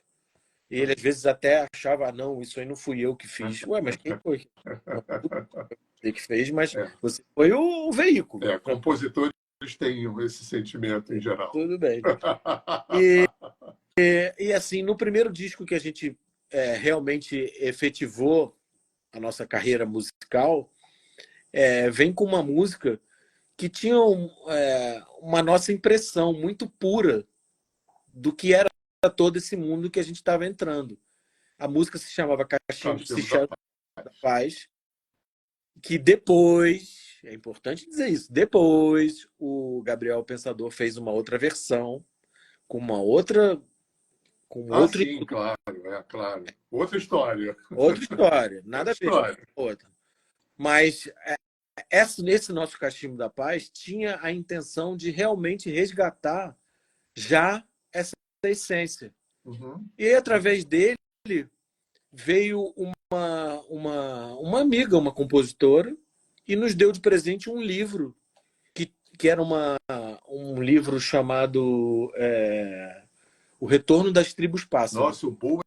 E ele às vezes até achava, não, isso aí não fui eu que fiz. Ué, mas quem foi? Você que fez, mas você foi o veículo. Compositores têm esse sentimento em geral. Tudo bem. E assim, no primeiro disco que a gente realmente efetivou a nossa carreira musical, vem com uma música que tinha uma nossa impressão muito pura do que era todo esse mundo que a gente estava entrando. A música se chamava Cachimbo da Paz, que depois, é importante dizer isso, depois o Gabriel Pensador fez uma outra versão, com uma outra... sim, claro. Outra história. Outra história, nada a ver com outra. Mas nesse nosso Cachimbo da Paz tinha a intenção de realmente resgatar já essa essência. E através dele veio uma amiga, uma compositora, e nos deu de presente um livro, que era um livro chamado O Retorno das Tribos Pássaras. Nossa, o Bo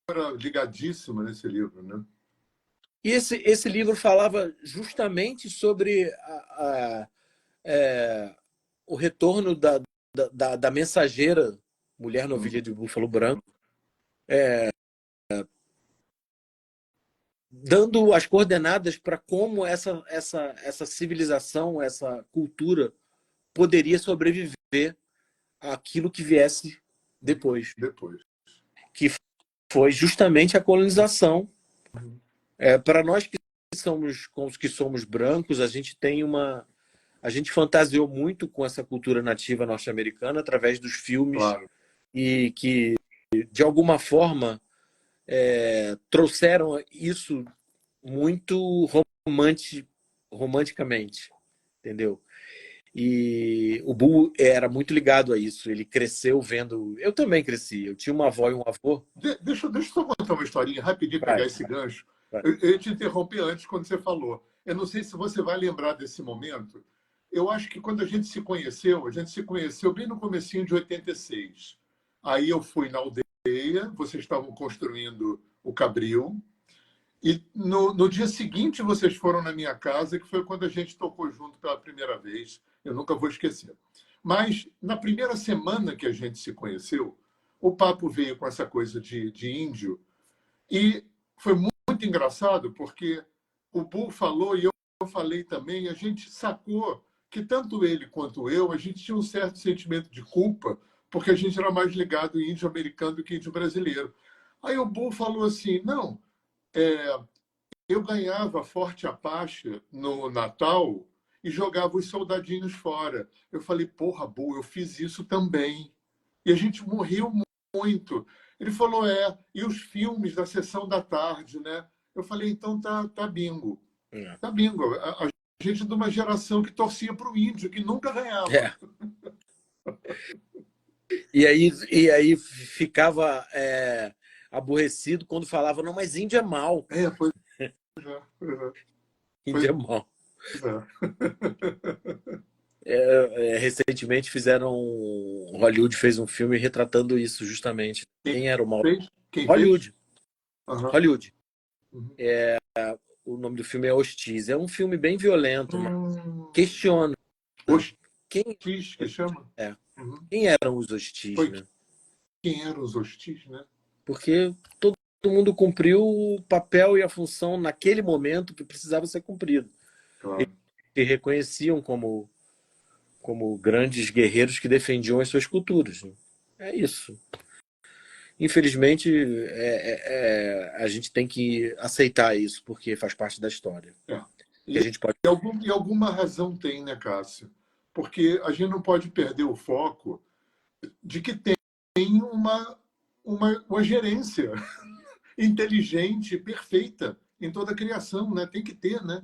era ligadíssimo nesse livro, né? E esse livro falava justamente sobre o retorno da mensageira, mulher novilha de búfalo branco, dando as coordenadas para como essa civilização, essa cultura poderia sobreviver àquilo que viesse depois. Que foi justamente a colonização. Para nós que somos brancos, a gente fantasiou muito com essa cultura nativa norte-americana através dos filmes, claro. E que, de alguma forma, trouxeram isso muito romanticamente, entendeu? E o Bu era muito ligado a isso. Ele cresceu vendo... Eu também cresci. Eu tinha uma avó e um avô. Deixa eu só contar uma historinha rapidinho, pegar esse gancho. Eu te interrompi antes quando você falou. Eu não sei se você vai lembrar desse momento. Eu acho que quando a gente se conheceu bem no comecinho de 86. Aí eu fui na aldeia, vocês estavam construindo o Cabril. E no dia seguinte vocês foram na minha casa, que foi quando a gente tocou junto pela primeira vez. Eu nunca vou esquecer. Mas na primeira semana que a gente se conheceu, o papo veio com essa coisa de índio. E foi muito engraçado, porque o Bu falou e eu falei também, a gente sacou que tanto ele quanto eu, a gente tinha um certo sentimento de culpa, porque a gente era mais ligado em índio americano do que índio brasileiro. Aí o Bu falou assim, não, eu ganhava Forte Apache no Natal e jogava os soldadinhos fora. Eu falei, porra, Bu, eu fiz isso também. E a gente morreu muito. Ele falou, e os filmes da sessão da tarde, né? Eu falei, então tá bingo. É. Tá bingo. A gente é de uma geração que torcia para o índio, que nunca ganhava. É. E aí ficava aborrecido quando falava, não, mas índio é mal. Pois é, pois é, Índio é mal. pois é. Recentemente Hollywood fez um filme retratando isso justamente. Quem era o mal? Fez? Quem fez? Hollywood. Aham. Hollywood. Uhum. O nome do filme é Hostis. É um filme bem violento, mas Hum, questiona quem, hostis, que chama? é, Uhum. quem eram os hostis, Foi né? quem eram os hostis, né? Porque todo mundo cumpriu o papel e a função naquele momento que precisava ser cumprido. Claro. E reconheciam como grandes guerreiros que defendiam as suas culturas. É isso. Infelizmente, a gente tem que aceitar isso, porque faz parte da história. É. E a gente pode. E alguma razão tem, né, Cássio? Porque a gente não pode perder o foco de que tem uma gerência inteligente, perfeita em toda a criação, né? Tem que ter, né?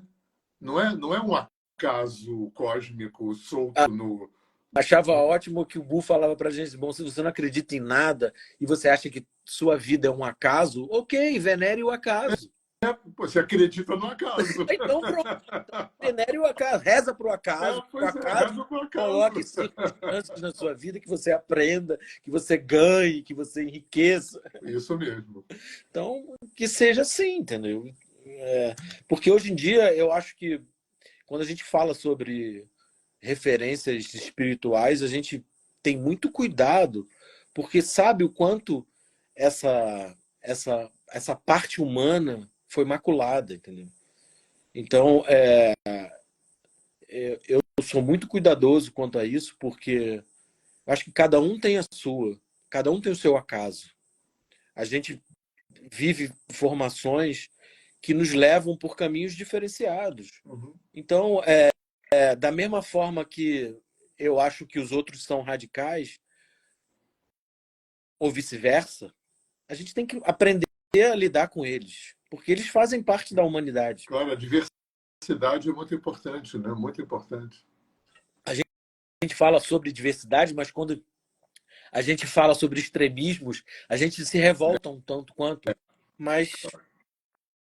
Não é um acaso cósmico solto no. Achava ótimo que o Bu falava pra gente, bom, se você não acredita em nada e você acha que sua vida é um acaso, ok, venere o acaso. Você acredita no acaso. Então, pronto, venere o acaso, reza pro acaso, que o Pois é, acaso reza pro coloque acaso. circunstâncias na sua vida que você aprenda, que você ganhe, que você enriqueça. Isso mesmo. Então, que seja assim, entendeu? Porque hoje em dia eu acho que quando a gente fala sobre referências espirituais, a gente tem muito cuidado, porque sabe o quanto essa parte humana foi maculada, entendeu? Então, eu sou muito cuidadoso quanto a isso, porque acho que cada um tem a sua, cada um tem o seu acaso. A gente vive formações que nos levam por caminhos diferenciados. Uhum. Então, da mesma forma que eu acho que os outros são radicais, ou vice-versa, a gente tem que aprender a lidar com eles, porque eles fazem parte da humanidade. Claro, a diversidade é muito importante, né? Muito importante. A gente fala sobre diversidade, mas quando a gente fala sobre extremismos, a gente se revolta um tanto quanto. Mas,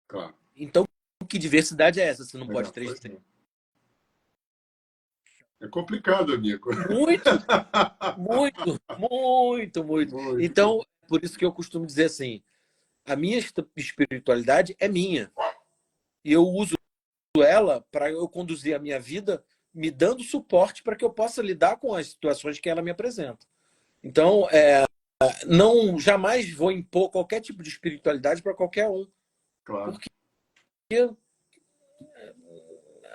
Claro. então, que diversidade é essa se não pode ter Pois extremismo? é complicado, amigo. Muito, muito, muito, muito. Muito. Então, por isso que eu costumo dizer assim, a minha espiritualidade é minha. E eu uso ela para eu conduzir a minha vida me dando suporte para que eu possa lidar com as situações que ela me apresenta. Então, não jamais vou impor qualquer tipo de espiritualidade para qualquer um. Claro. Porque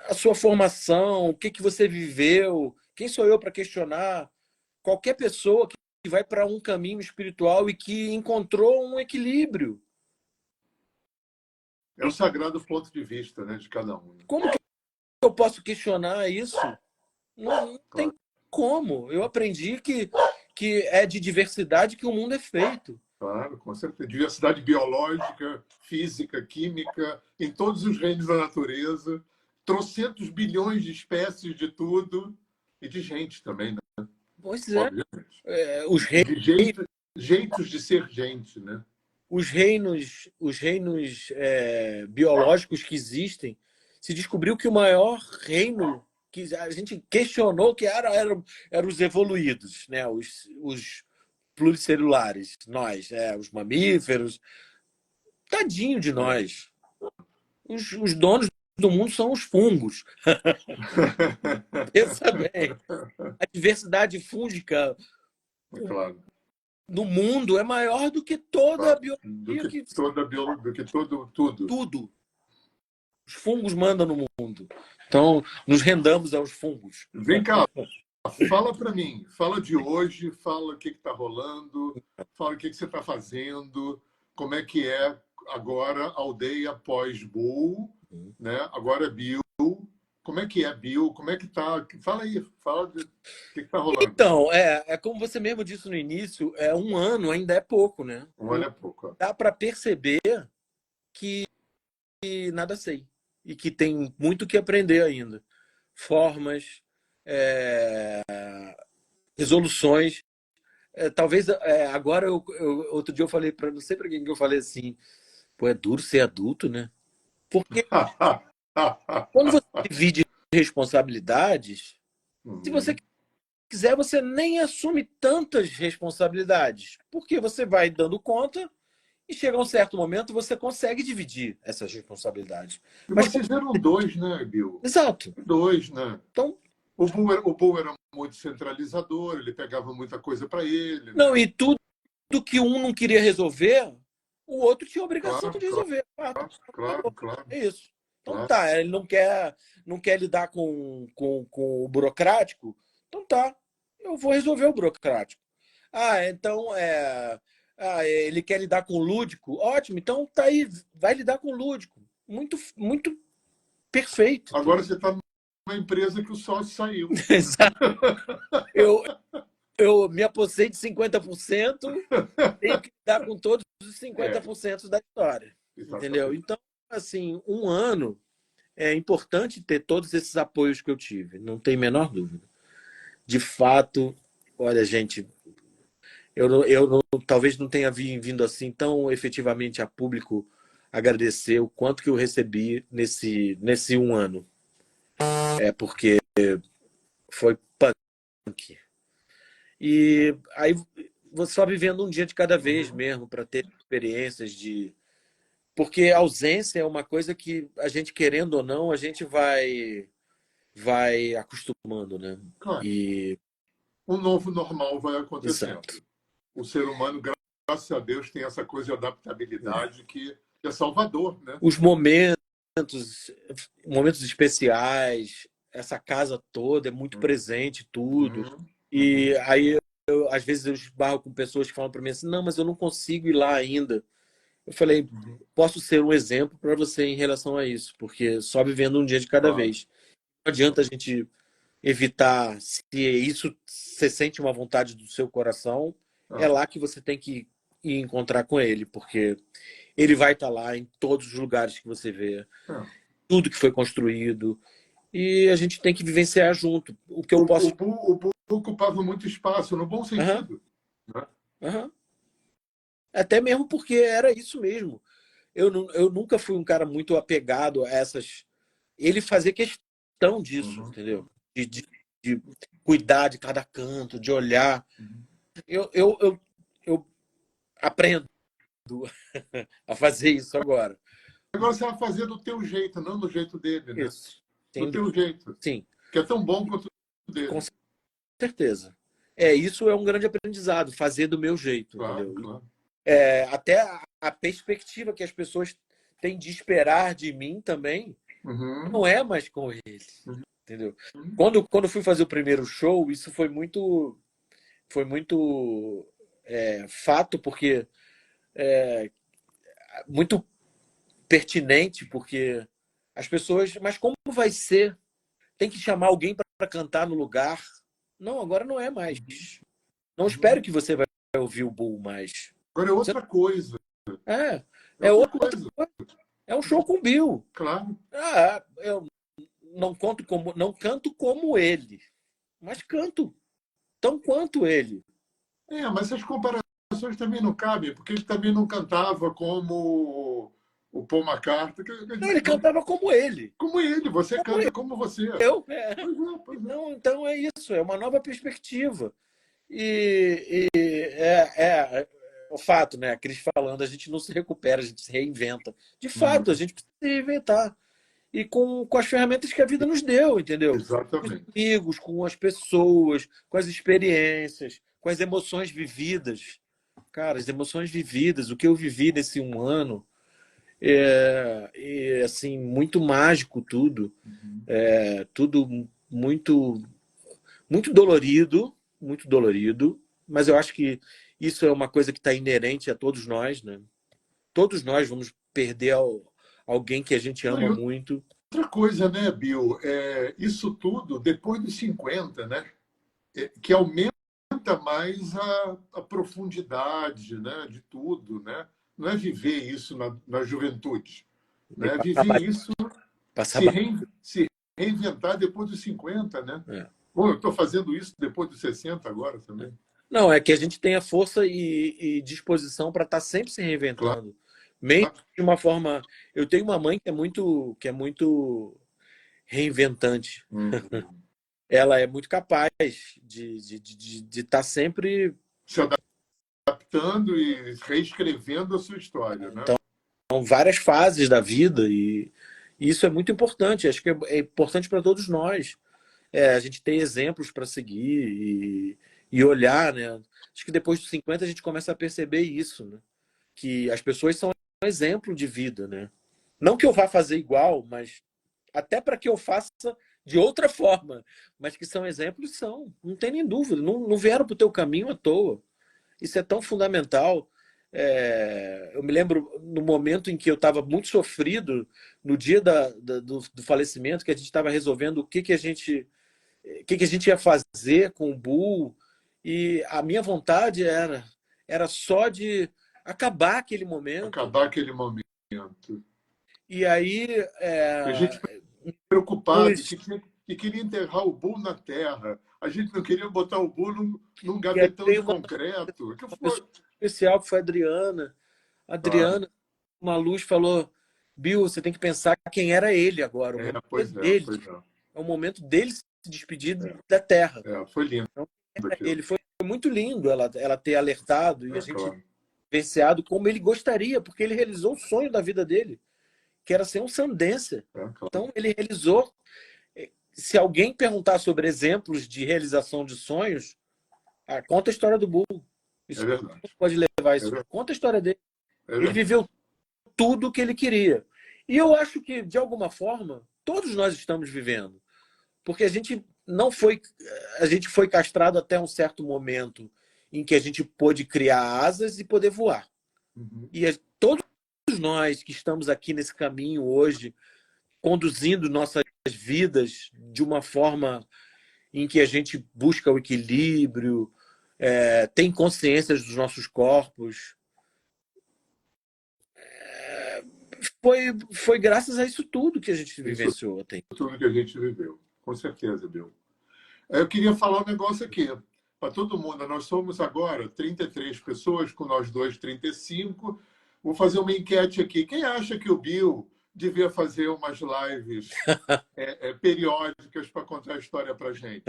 a sua formação, o que você viveu, quem sou eu para questionar qualquer pessoa que vai para um caminho espiritual e que encontrou um equilíbrio. É o sagrado ponto de vista, né, de cada um. Como que eu posso questionar isso? Não tem como. Eu aprendi que é de diversidade que o mundo é feito. Claro, com certeza. Diversidade biológica, física, química, em todos os reinos da natureza, trocentos bilhões de espécies de tudo e de gente também, né? Pois é. Obviamente. Os E de jeitos de ser gente, né? reinos biológicos que existem, se descobriu que o maior reino que a gente questionou que eram os evoluídos, né? Os pluricelulares, nós, os mamíferos. Tadinho de nós. Os donos do mundo são os fungos. Pensa bem. A diversidade fúngica Claro. no mundo é maior do que toda a biologia. Do que todo tudo. Tudo. Os fungos mandam no mundo. Então, nos rendamos aos fungos. Vem cá, fala para mim. Fala de hoje, fala o que está rolando, fala o que você está fazendo, como é que é agora a aldeia pós-Bull, né? Agora é Bill, Como é que é, Bill? Como é que tá? Fala aí, fala do que está rolando. Então, é como você mesmo disse no início, um ano ainda é pouco, né? Um ano é pouco. Ó. Dá para perceber que nada sei e que tem muito que aprender ainda. Formas, é, resoluções. Talvez agora outro dia eu falei para não sei para quem que eu falei assim, pô, é duro ser adulto, né? Porque quando você divide responsabilidades, se você Uhum. quiser, você nem assume tantas responsabilidades, porque você vai dando conta e chega um certo momento você consegue dividir essas responsabilidades. E Mas vocês eram dois, né, Bill? exato. Dois, né? Então, O Bull era muito centralizador, ele pegava muita coisa para ele, não, né? e tudo que um não queria resolver, o outro tinha a obrigação Claro, de claro, resolver. Ah, claro, claro, é isso. Então claro. tá, ele não quer lidar com o burocrático, então tá, eu vou resolver o burocrático. Então ele quer lidar com o lúdico, ótimo, então tá aí, vai lidar com o lúdico. Muito, muito perfeito, Agora entendeu? você está numa empresa que o sócio saiu. Exato. Eu, eu me apossei de 50%, tenho que lidar com todos os É, 50% da história, entendeu? exatamente. Então, assim, um ano é importante ter todos esses apoios que eu tive, não tem a menor dúvida. De fato, olha, gente, talvez não tenha vindo assim tão efetivamente a público agradecer o quanto que eu recebi nesse um ano. Porque foi punk. E aí você só vivendo um dia de cada vez Uhum. mesmo, para ter experiências de. Porque a ausência é uma coisa que a gente, querendo ou não, a gente vai acostumando, né? Claro, E. um novo normal vai Exato. acontecendo. O ser humano, graças a Deus, tem essa coisa de É. adaptabilidade que é salvador, né? Os momentos especiais, essa casa toda é muito presente, tudo. Uhum, E uhum. aí, às vezes, eu esbarro com pessoas que falam para mim assim: não, mas eu não consigo ir lá ainda. Eu falei: Uhum. posso ser um exemplo para você em relação a isso, porque só vivendo um dia de cada Claro. vez. Não adianta a gente evitar, se isso você sente uma vontade do seu coração, é Ah, lá que você tem que ir encontrar com ele, porque ele vai estar lá em todos os lugares que você vê, é. tudo que foi construído, e a gente tem que vivenciar junto. O que eu O, posso. o Bu ocupava muito espaço, no bom Aham, sentido. Né? aham. Até mesmo porque era isso mesmo. Eu nunca fui um cara muito apegado a essas. Ele fazia questão disso, Uhum, entendeu? De cuidar de cada canto, de olhar. uhum. Eu aprendo a fazer isso agora. Agora você vai fazer do teu jeito, não do jeito dele, né? Isso. Do Sem teu dúvida. jeito, Sim, que é tão bom quanto o com dele. certeza. Isso é um grande aprendizado, fazer do meu jeito, Claro, entendeu? claro. Até a perspectiva que as pessoas têm de esperar de mim também Uhum, não é mais com ele, entendeu? uhum. Quando eu fui fazer o primeiro show, isso foi muito fato, porque muito pertinente, porque as pessoas, mas como vai ser? Tem que chamar alguém para cantar no lugar? Não, agora não é mais. Não espero Uhum. que você vai ouvir o Bull mais. Agora é Você- outra coisa. É, É é outra outra coisa. coisa. É um show com o Bill. Claro. Eu não canto como ele, mas canto tão quanto ele. É, mas essas comparações também não cabem, porque ele também não cantava como o Paul McCartney. Quer Não, dizer, ele cantava como ele. como ele, você Como canta como você. eu. Pois é. Então é isso, é uma nova perspectiva. E é o fato, né? A Cris falando, a gente não se recupera, a gente se reinventa. De fato, a Uhum. gente precisa se reinventar. E com as ferramentas que a vida nos deu, entendeu? Com os Exatamente. amigos, com as pessoas, com as experiências, com as emoções vividas. Cara, as emoções vividas, o que eu vivi nesse um ano, assim, muito mágico tudo. Uhum. Tudo muito, muito dolorido, mas eu acho que isso é uma coisa que está inerente a todos nós, né? Todos nós vamos perder alguém que a gente Não, ama muito. outra coisa, né, Bill? Isso tudo depois dos 50, né? Que aumenta mais a profundidade, né, de tudo, né? Não é viver isso na juventude, E né? Viver isso, passar se reinventar depois dos 50, né? é. Bom, eu estou fazendo isso depois dos 60 agora também. Não, é que a gente tenha força e disposição para estar sempre se Claro. reinventando. Mesmo de uma forma. Eu tenho uma mãe que é muito reinventante. Uhum. Ela é muito capaz de estar sempre. Se adaptando e reescrevendo a sua história, né? Então, várias fases da vida e isso é muito importante. Acho que é importante para todos nós. A gente ter exemplos para seguir e olhar, né? Acho que depois dos 50 a gente começa a perceber isso, né? Que as pessoas são um exemplo de vida, né? Não que eu vá fazer igual, mas até para que eu faça de outra forma, mas que são exemplos, são, não tem nem dúvida, não vieram para o teu caminho à toa. Isso é tão fundamental. Eu me lembro no momento em que eu estava muito sofrido, no dia do falecimento, que a gente estava resolvendo o que a gente ia fazer com o Bull, e a minha vontade era só de acabar aquele momento. Acabar aquele momento. E aí E a gente preocupado os, que queria enterrar o Bull na terra. A gente não queria botar o Bull num e aí gavetão veio de uma concreto. Que foi? pessoa especial que foi a Adriana. A Claro. Adriana, uma luz, falou: Bill, você tem que pensar quem era ele agora. O momento é Pois é, dele. pois é. É o momento dele se despedir da Terra. Foi lindo Então, aquilo. ele foi muito lindo ela ter alertado e a gente Claro. vivenciado como ele gostaria, porque ele realizou o sonho da vida dele, que era ser um Sundance. Claro. Então, ele realizou. Se alguém perguntar sobre exemplos de realização de sonhos, conta a história do Bull. É Isso verdade. pode levar É isso. verdade. Conta a história dele. É Ele verdade. viveu tudo o que ele queria. E eu acho que, de alguma forma, todos nós estamos vivendo. Porque a gente não foi. A gente foi castrado até um certo momento em que a gente pôde criar asas e poder voar. Uhum. E todos nós que estamos aqui nesse caminho hoje, conduzindo nossas vidas de uma forma em que a gente busca o equilíbrio, tem consciência dos nossos corpos, foi graças a isso tudo que a gente Isso vivenciou. tudo que a gente viveu. Com certeza, Bill. Eu queria falar um negócio aqui. Para todo mundo, nós somos agora 33 pessoas, com nós dois 35. Vou fazer uma enquete aqui. Quem acha que o Bill devia fazer umas lives periódicas para contar a história para gente?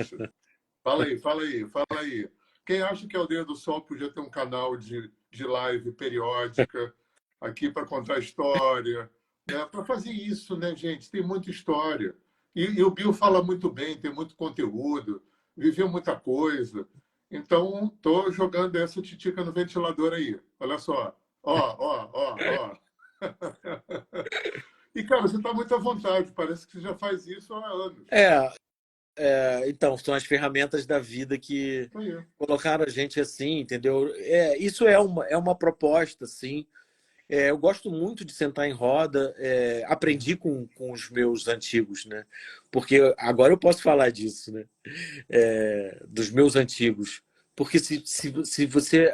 Fala aí, fala aí, fala aí. Quem acha que a Aldeia do Sol podia ter um canal de live periódica aqui para contar a história? Né? Para fazer isso, né, gente? Tem muita história. E o Bill fala muito bem, tem muito conteúdo, viveu muita coisa. Então, estou jogando essa titica no ventilador aí. Olha só. Ó, ó, ó, ó. E, cara, você está muito à vontade. Parece que você já faz isso há anos. Então, são as ferramentas da vida que Isso aí. colocaram a gente assim, entendeu? Isso é uma proposta, sim. Eu gosto muito de sentar em roda, aprendi com os meus antigos, né? Porque agora eu posso falar disso, né? Dos meus antigos. Porque se você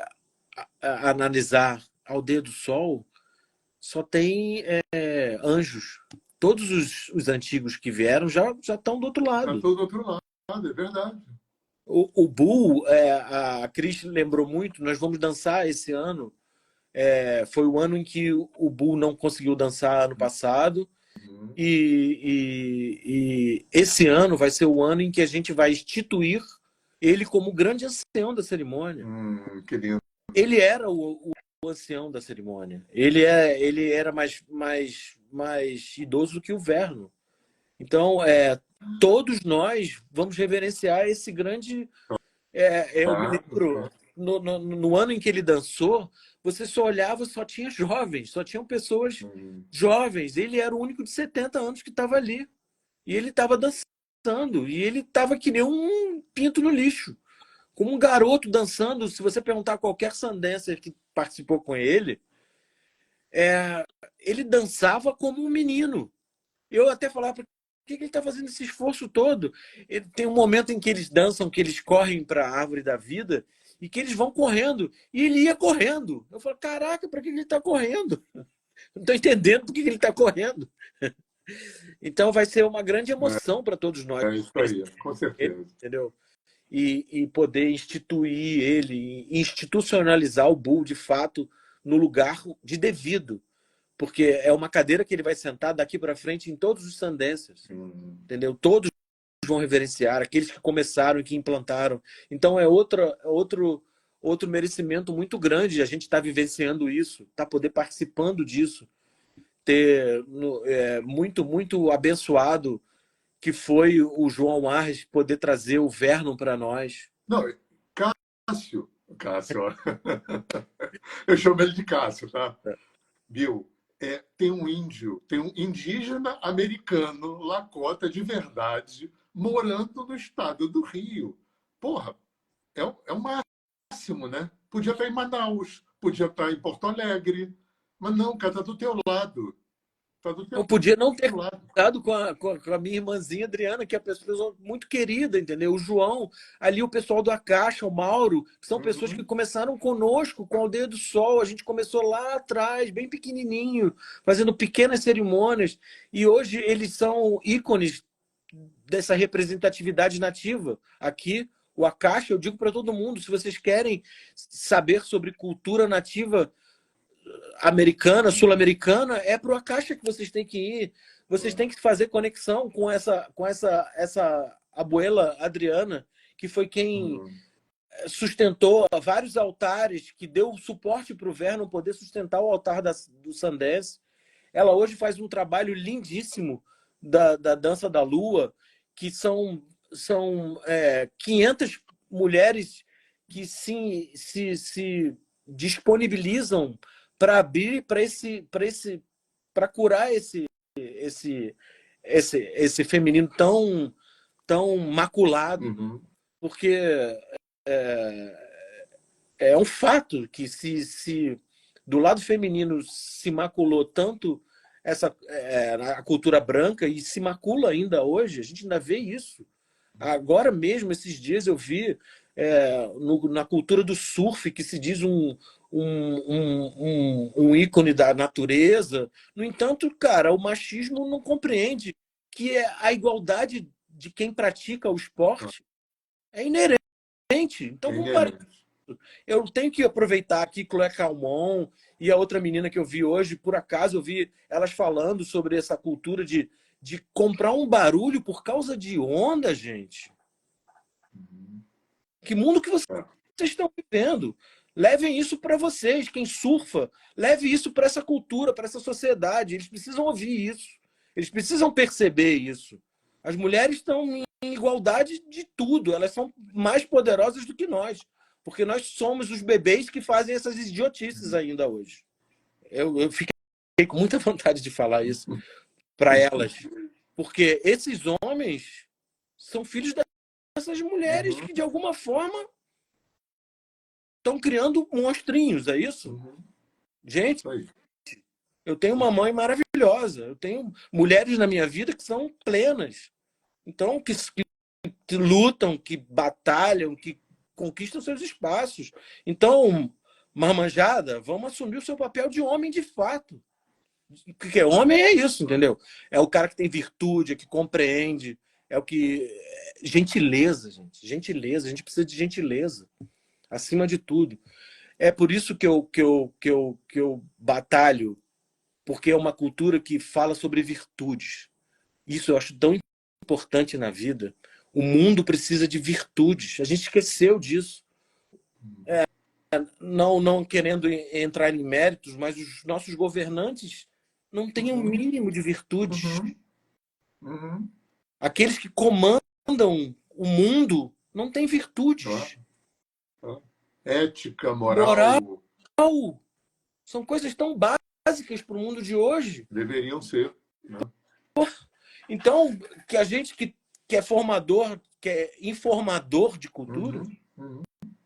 analisar ao dedo do sol, só tem anjos. Todos os antigos que vieram já estão do outro Está lado. todo do outro lado, é verdade. O Bull, a Cris lembrou muito, nós vamos dançar esse ano. Foi o ano em que o Bull não conseguiu dançar ano passado. Uhum. E esse ano vai ser o ano em que a gente vai instituir ele como grande ancião da cerimônia. Que lindo. Ele era o ancião da cerimônia. Ele era mais idoso do que o Verno. Então, todos nós vamos reverenciar esse grande. Eu me lembro, no ano em que ele dançou, você só olhava, só tinha jovens, só tinham pessoas jovens. Ele era o único de 70 anos que estava ali. E ele estava dançando. E ele estava que nem um pinto no lixo. Como um garoto dançando. Se você perguntar a qualquer sandancer que participou com ele dançava como um menino. Eu até falava, por que ele está fazendo esse esforço todo? Tem um momento em que eles dançam, que eles correm para a árvore da vida e que eles vão correndo. E ele ia correndo. Eu falo, caraca, para que ele está correndo? Não estou entendendo por que ele está correndo. Então vai ser uma grande emoção para todos nós. É isso aí, com certeza. Entendeu? E poder instituir ele, institucionalizar o Bull, de fato, no lugar de devido. Porque é uma cadeira que ele vai sentar daqui para frente em todos os Sundancers. Entendeu? Todos vão reverenciar, aqueles que começaram e que implantaram. Então é outro merecimento muito grande a gente estar vivenciando isso, estar poder participando disso, ter muito abençoado que foi o João Arres poder trazer o Vernon para nós. Não, Cássio, ó. Eu chamo ele de Cássio, tá? Bill, tem um indígena americano, Lakota de verdade, morando no estado do Rio. Porra, é o máximo, né? Podia estar em Manaus, podia estar em Porto Alegre, mas não, cara, tá do teu lado. Tá do teu Eu podia não ter lado. cuidado com a minha irmãzinha Adriana, que é uma pessoa muito querida, entendeu? O João, ali o pessoal do Acaixa, o Mauro, que são pessoas que começaram conosco, com a Aldeia do Sol. A gente começou lá atrás, bem pequenininho, fazendo pequenas cerimônias. E hoje eles são ícones dessa representatividade nativa. Aqui, o Acaixa, eu digo para todo mundo, se vocês querem saber sobre cultura nativa americana, sul-americana, é para o Acaixa que vocês têm que ir. Vocês têm que fazer conexão com essa abuela Adriana, que foi quem sustentou vários altares, que deu suporte para o Vernon poder sustentar o altar do Sundance. Ela hoje faz um trabalho lindíssimo da Dança da Lua, que são 500 mulheres que se disponibilizam para abrir para curar esse feminino tão maculado, porque é um fato que se do lado feminino se maculou tanto a cultura branca e se macula ainda hoje, a gente ainda vê isso. Agora mesmo, esses dias, eu vi na cultura do surf, que se diz um ícone da natureza. No entanto, cara, o machismo não compreende que a igualdade de quem pratica o esporte é inerente. Então, vamos parar. Eu tenho que aproveitar aqui Chloé Calmon e a outra menina que eu vi hoje, por acaso eu vi elas falando sobre essa cultura de comprar um barulho por causa de onda, gente. Que mundo que vocês estão vivendo? Levem isso para vocês, quem surfa, leve isso para essa cultura, para essa sociedade. Eles precisam ouvir isso. Eles precisam perceber isso. As mulheres estão em igualdade de tudo. Elas são mais poderosas do que nós. Porque nós somos os bebês que fazem essas idiotices ainda hoje. Eu fiquei com muita vontade de falar isso para elas. Porque esses homens são filhos dessas mulheres que, de alguma forma, estão criando monstrinhos, é isso? Gente, eu tenho uma mãe maravilhosa. Eu tenho mulheres na minha vida que são plenas. Então, que lutam, que batalham, que conquistam seus espaços. Então, marmanjada, vamos assumir o seu papel de homem de fato. Porque homem é isso, entendeu? É o cara que tem virtude, é que compreende, é o que... Gentileza, gente. Gentileza. A gente precisa de gentileza. Acima de tudo. É por isso que eu batalho, porque é uma cultura que fala sobre virtudes. Isso eu acho tão importante na vida. O mundo precisa de virtudes. A gente esqueceu disso. Não querendo entrar em méritos, mas os nossos governantes não têm um mínimo de virtudes. Aqueles que comandam o mundo não têm virtudes. Ética, moral. São coisas tão básicas para o mundo de hoje. Deveriam ser. Né? Então, que a gente que é formador, que é informador de cultura,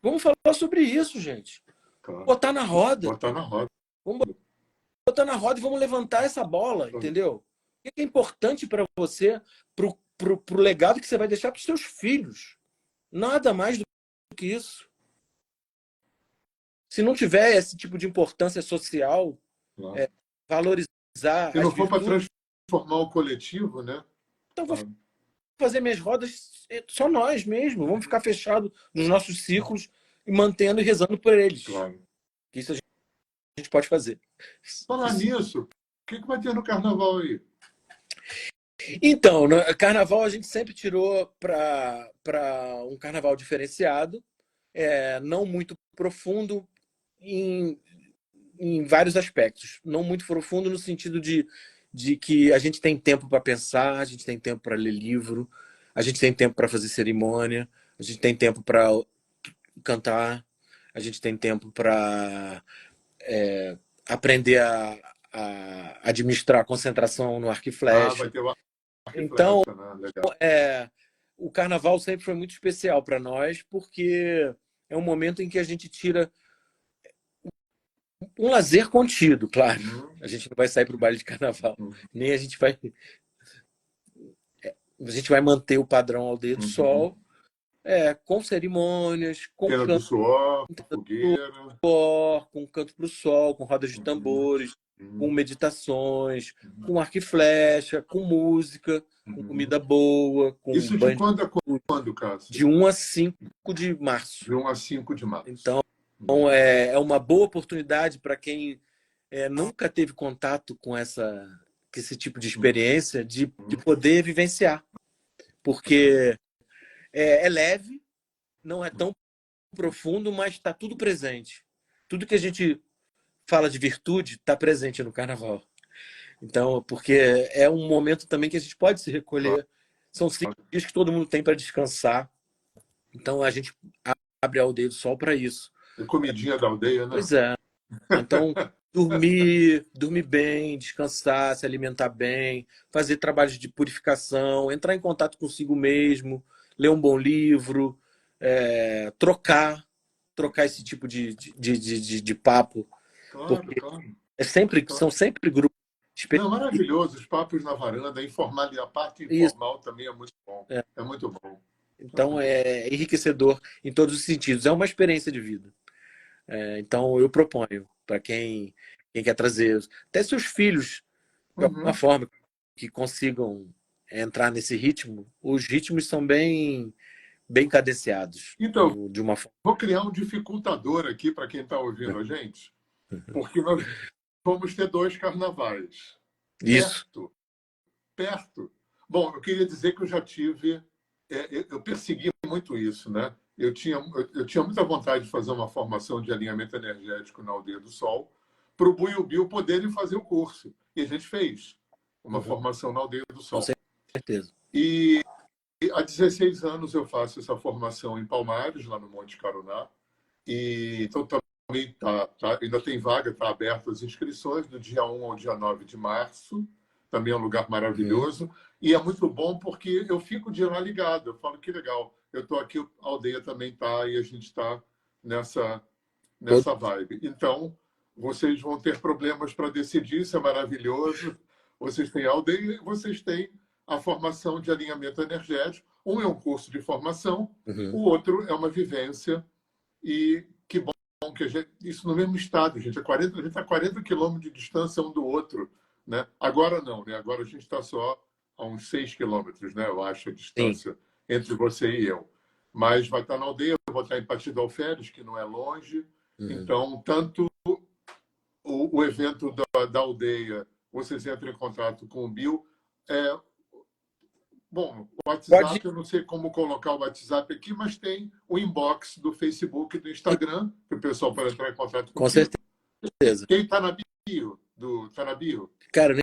vamos falar sobre isso, gente. Claro. Botar na roda. Botar na roda. Vamos botar na roda e vamos levantar essa bola, entendeu? que é importante para você, pro legado que você vai deixar para os seus filhos. Nada mais do que isso. Se não tiver esse tipo de importância social, Claro. valorizar Se as não for para virtudes, transformar o coletivo, né? então vou Claro. fazer minhas rodas só nós mesmos. Vamos ficar fechados nos nossos círculos e mantendo e rezando por eles. Claro. Isso a gente pode fazer. Falar nisso, o que vai ter no carnaval aí? Então, no carnaval a gente sempre tirou para um carnaval diferenciado, não muito profundo em, em vários aspectos. Não muito profundo no sentido de que a gente tem tempo para pensar, a gente tem tempo para ler livro, a gente tem tempo para fazer cerimônia, a gente tem tempo para cantar, a gente tem tempo para aprender a administrar a concentração no arco e Ah, vai flecha. ter o arco e Então, flecha, né? Legal. o carnaval sempre foi muito especial para nós, porque é um momento em que a gente tira um lazer contido, claro. A gente não vai sair para o baile de carnaval, nem a gente vai manter o padrão Aldeia do Sol, com cerimônias, com Feira do canto Suor, fogueira. com canto para o sol, com rodas de tambores, com Uhum. meditações, com arco e flecha, com música, com Uhum. comida boa, com Isso de banho quando a quando, Cássio? de 1 a 5 de março. De 1 a 5 de março. Então, é uma boa oportunidade para quem nunca teve contato com esse tipo de experiência, de poder vivenciar. Porque é leve, não é tão profundo, mas está tudo presente. Tudo que a gente fala de virtude está presente no carnaval. Então, porque é um momento também que a gente pode se Claro. recolher. São 5 dias que todo mundo tem para descansar. Então, a gente abre a Aldeia do Sol para isso. E comidinha da aldeia, né? Pois é. Então, dormir bem, descansar, se alimentar bem, fazer trabalhos de purificação, entrar em contato consigo mesmo, ler um bom livro, trocar esse tipo de papo, Claro, porque claro. são sempre grupos Não, específicos. maravilhoso. Os papos na varanda, a parte Isso. informal também é muito bom. É muito bom. Então, é enriquecedor em todos os sentidos. É uma experiência de vida. Então, eu proponho para quem quer trazer até seus filhos, de alguma Uhum. forma, que consigam entrar nesse ritmo. Os ritmos são bem cadenciados, Então, de uma forma. vou criar um dificultador aqui para quem está ouvindo a gente, porque nós vamos ter 2 carnavais. Isso. Perto, perto. Bom, eu queria dizer que eu já tive, eu persegui muito isso, né? Eu tinha muita vontade de fazer uma formação de alinhamento energético na Aldeia do Sol, para o Bu e o Bill poderem fazer o curso. E a gente fez uma formação na Aldeia do Com Sol. certeza. E há 16 anos eu faço essa formação em Palmares, lá no Monte Caruná. E então também ainda tem vaga, está aberto as inscrições do dia 1 ao dia 9 de março. Também é um lugar maravilhoso. E é muito bom porque eu fico de lá ligado. Eu falo que legal. Eu estou aqui, a aldeia também está, e a gente está nessa vibe. Então, vocês vão ter problemas para decidir, isso é maravilhoso. Vocês têm a aldeia e vocês têm a formação de alinhamento energético. Um é um curso de formação, o outro é uma vivência. E que bom que isso no mesmo estado, gente. A gente está a 40 quilômetros de distância um do outro. Né? Agora não, né? Agora a gente está só a uns 6 quilômetros, né? Eu acho, a Sim. distância entre você e eu. Mas vai estar na aldeia, eu vou estar em Partido Alferes, que não é longe. Então, tanto o evento da aldeia, vocês entram em contato com o Bill. Bom, o WhatsApp, eu não sei como colocar o WhatsApp aqui, mas tem o inbox do Facebook e do Instagram, que o pessoal pode entrar em contato Com contigo. certeza. Quem está na bio? Tá na bio? Cara, eu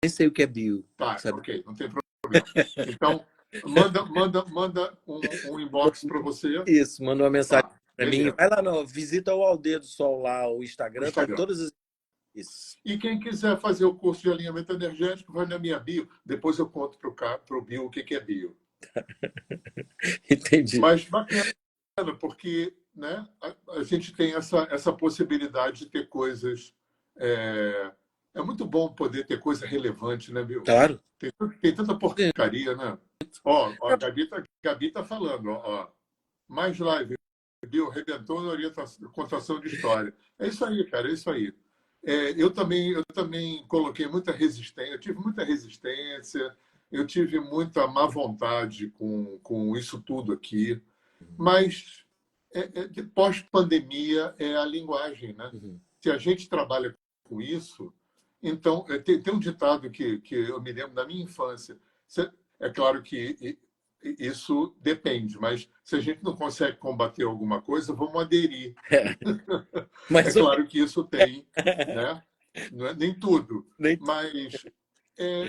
nem sei o que é bio. Tá, Sabe? ok, não tem problema. Então, manda um inbox para você. Isso, manda uma mensagem Tá, para mim. beleza. Vai lá, visita o Aldeia do Sol lá, o O Instagram, tá Instagram. todas as. Isso. E quem quiser fazer o curso de alinhamento energético, vai na minha bio. Depois eu conto para o Bill o que é bio. Entendi. Mas bacana, porque né, a gente tem essa possibilidade de ter coisas É muito bom poder ter coisa relevante, né, Bill? Claro. Tem tanta porcaria, né? Ó, a Gabi tá falando, ó. Mais live, Bill, rebentou na orientação, contação de história. É isso aí, cara, é isso aí. Eu também coloquei muita resistência, eu tive muita resistência, eu tive muita má vontade com isso tudo aqui, mas de pós-pandemia é a linguagem, né? Uhum. Se a gente trabalha com isso, então tem um ditado que eu me lembro da minha infância. É claro que isso depende, mas se a gente não consegue combater alguma coisa, vamos aderir. É Mas claro que isso tem, né? Não é nem tudo, nem mas é,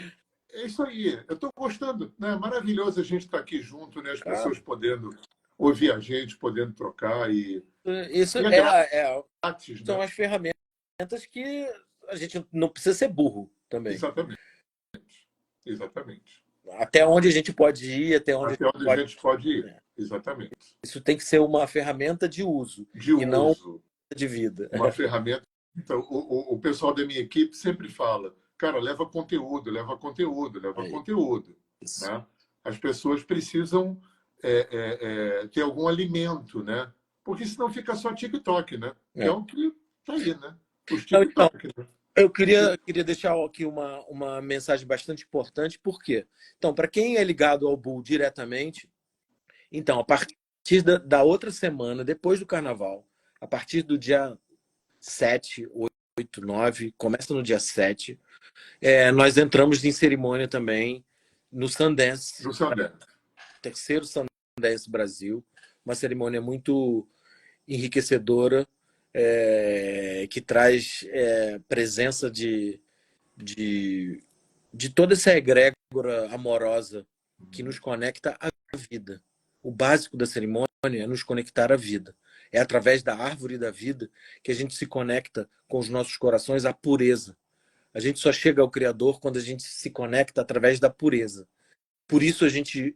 é isso aí. Eu estou gostando, né? É maravilhoso a gente estar aqui junto, né? As claro. pessoas podendo ouvir a gente, podendo trocar Isso e é grátis, são né? as ferramentas que a gente não precisa ser burro também. Exatamente, exatamente. Até onde a gente pode ir, até onde a Até gente onde a pode. gente pode ir, É. exatamente. Isso tem que ser uma ferramenta de uso De e não uso, de vida. uma ferramenta. Então, o pessoal da minha equipe sempre fala, cara, leva conteúdo, leva conteúdo, leva É conteúdo, isso. né? As pessoas precisam ter algum alimento, né? Porque senão fica só TikTok, né? Que é É. o que tá aí, né? Os Não, então, TikTok, né? eu queria deixar aqui uma mensagem bastante importante, por quê? Então, para quem é ligado ao Bull diretamente, então, a partir da outra semana, depois do carnaval, a partir do dia 7, 8, 9, começa no dia 7, nós entramos em cerimônia também no Sundance, Do Sandero. terceiro Sundance Brasil, uma cerimônia muito enriquecedora, que traz presença de, de toda essa egrégora amorosa que nos conecta à vida. O básico da cerimônia é nos conectar à vida. É através da árvore da vida que a gente se conecta com os nossos corações à pureza. A gente só chega ao Criador quando a gente se conecta através da pureza. Por isso a gente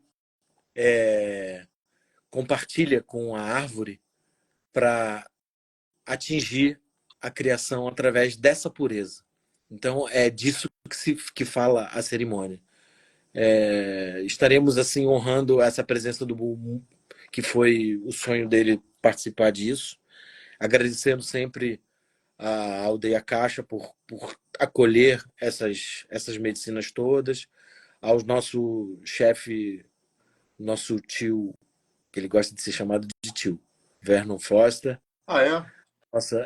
compartilha com a árvore para atingir a criação através dessa pureza. Então é disso que fala a cerimônia. Estaremos assim honrando essa presença do Bull, que foi o sonho dele participar disso, agradecendo sempre a Aldeia Caixa por acolher essas medicinas todas, ao nosso chefe, nosso tio, que ele gosta de ser chamado de tio, Vernon Foster. Ah, é? Nossa,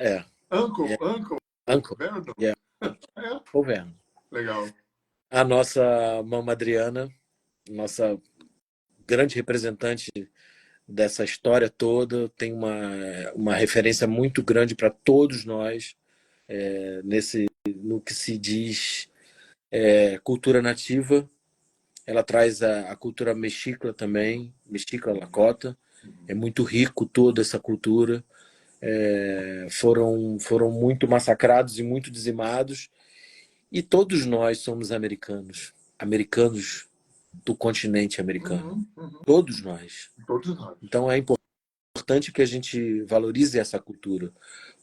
Uncle, Uncle Uncle, Vernon? yeah, É, o Vernon. legal. A nossa mama Adriana, nossa grande representante dessa história toda, tem uma referência muito grande para todos nós no que se diz cultura nativa. Ela traz a cultura mexica também, mexica Lakota. É muito rico toda essa cultura. Foram muito massacrados e muito dizimados. E todos nós somos americanos. Americanos do continente americano. Uhum, uhum. Todos nós. Todos nós. Então é importante que a gente valorize essa cultura.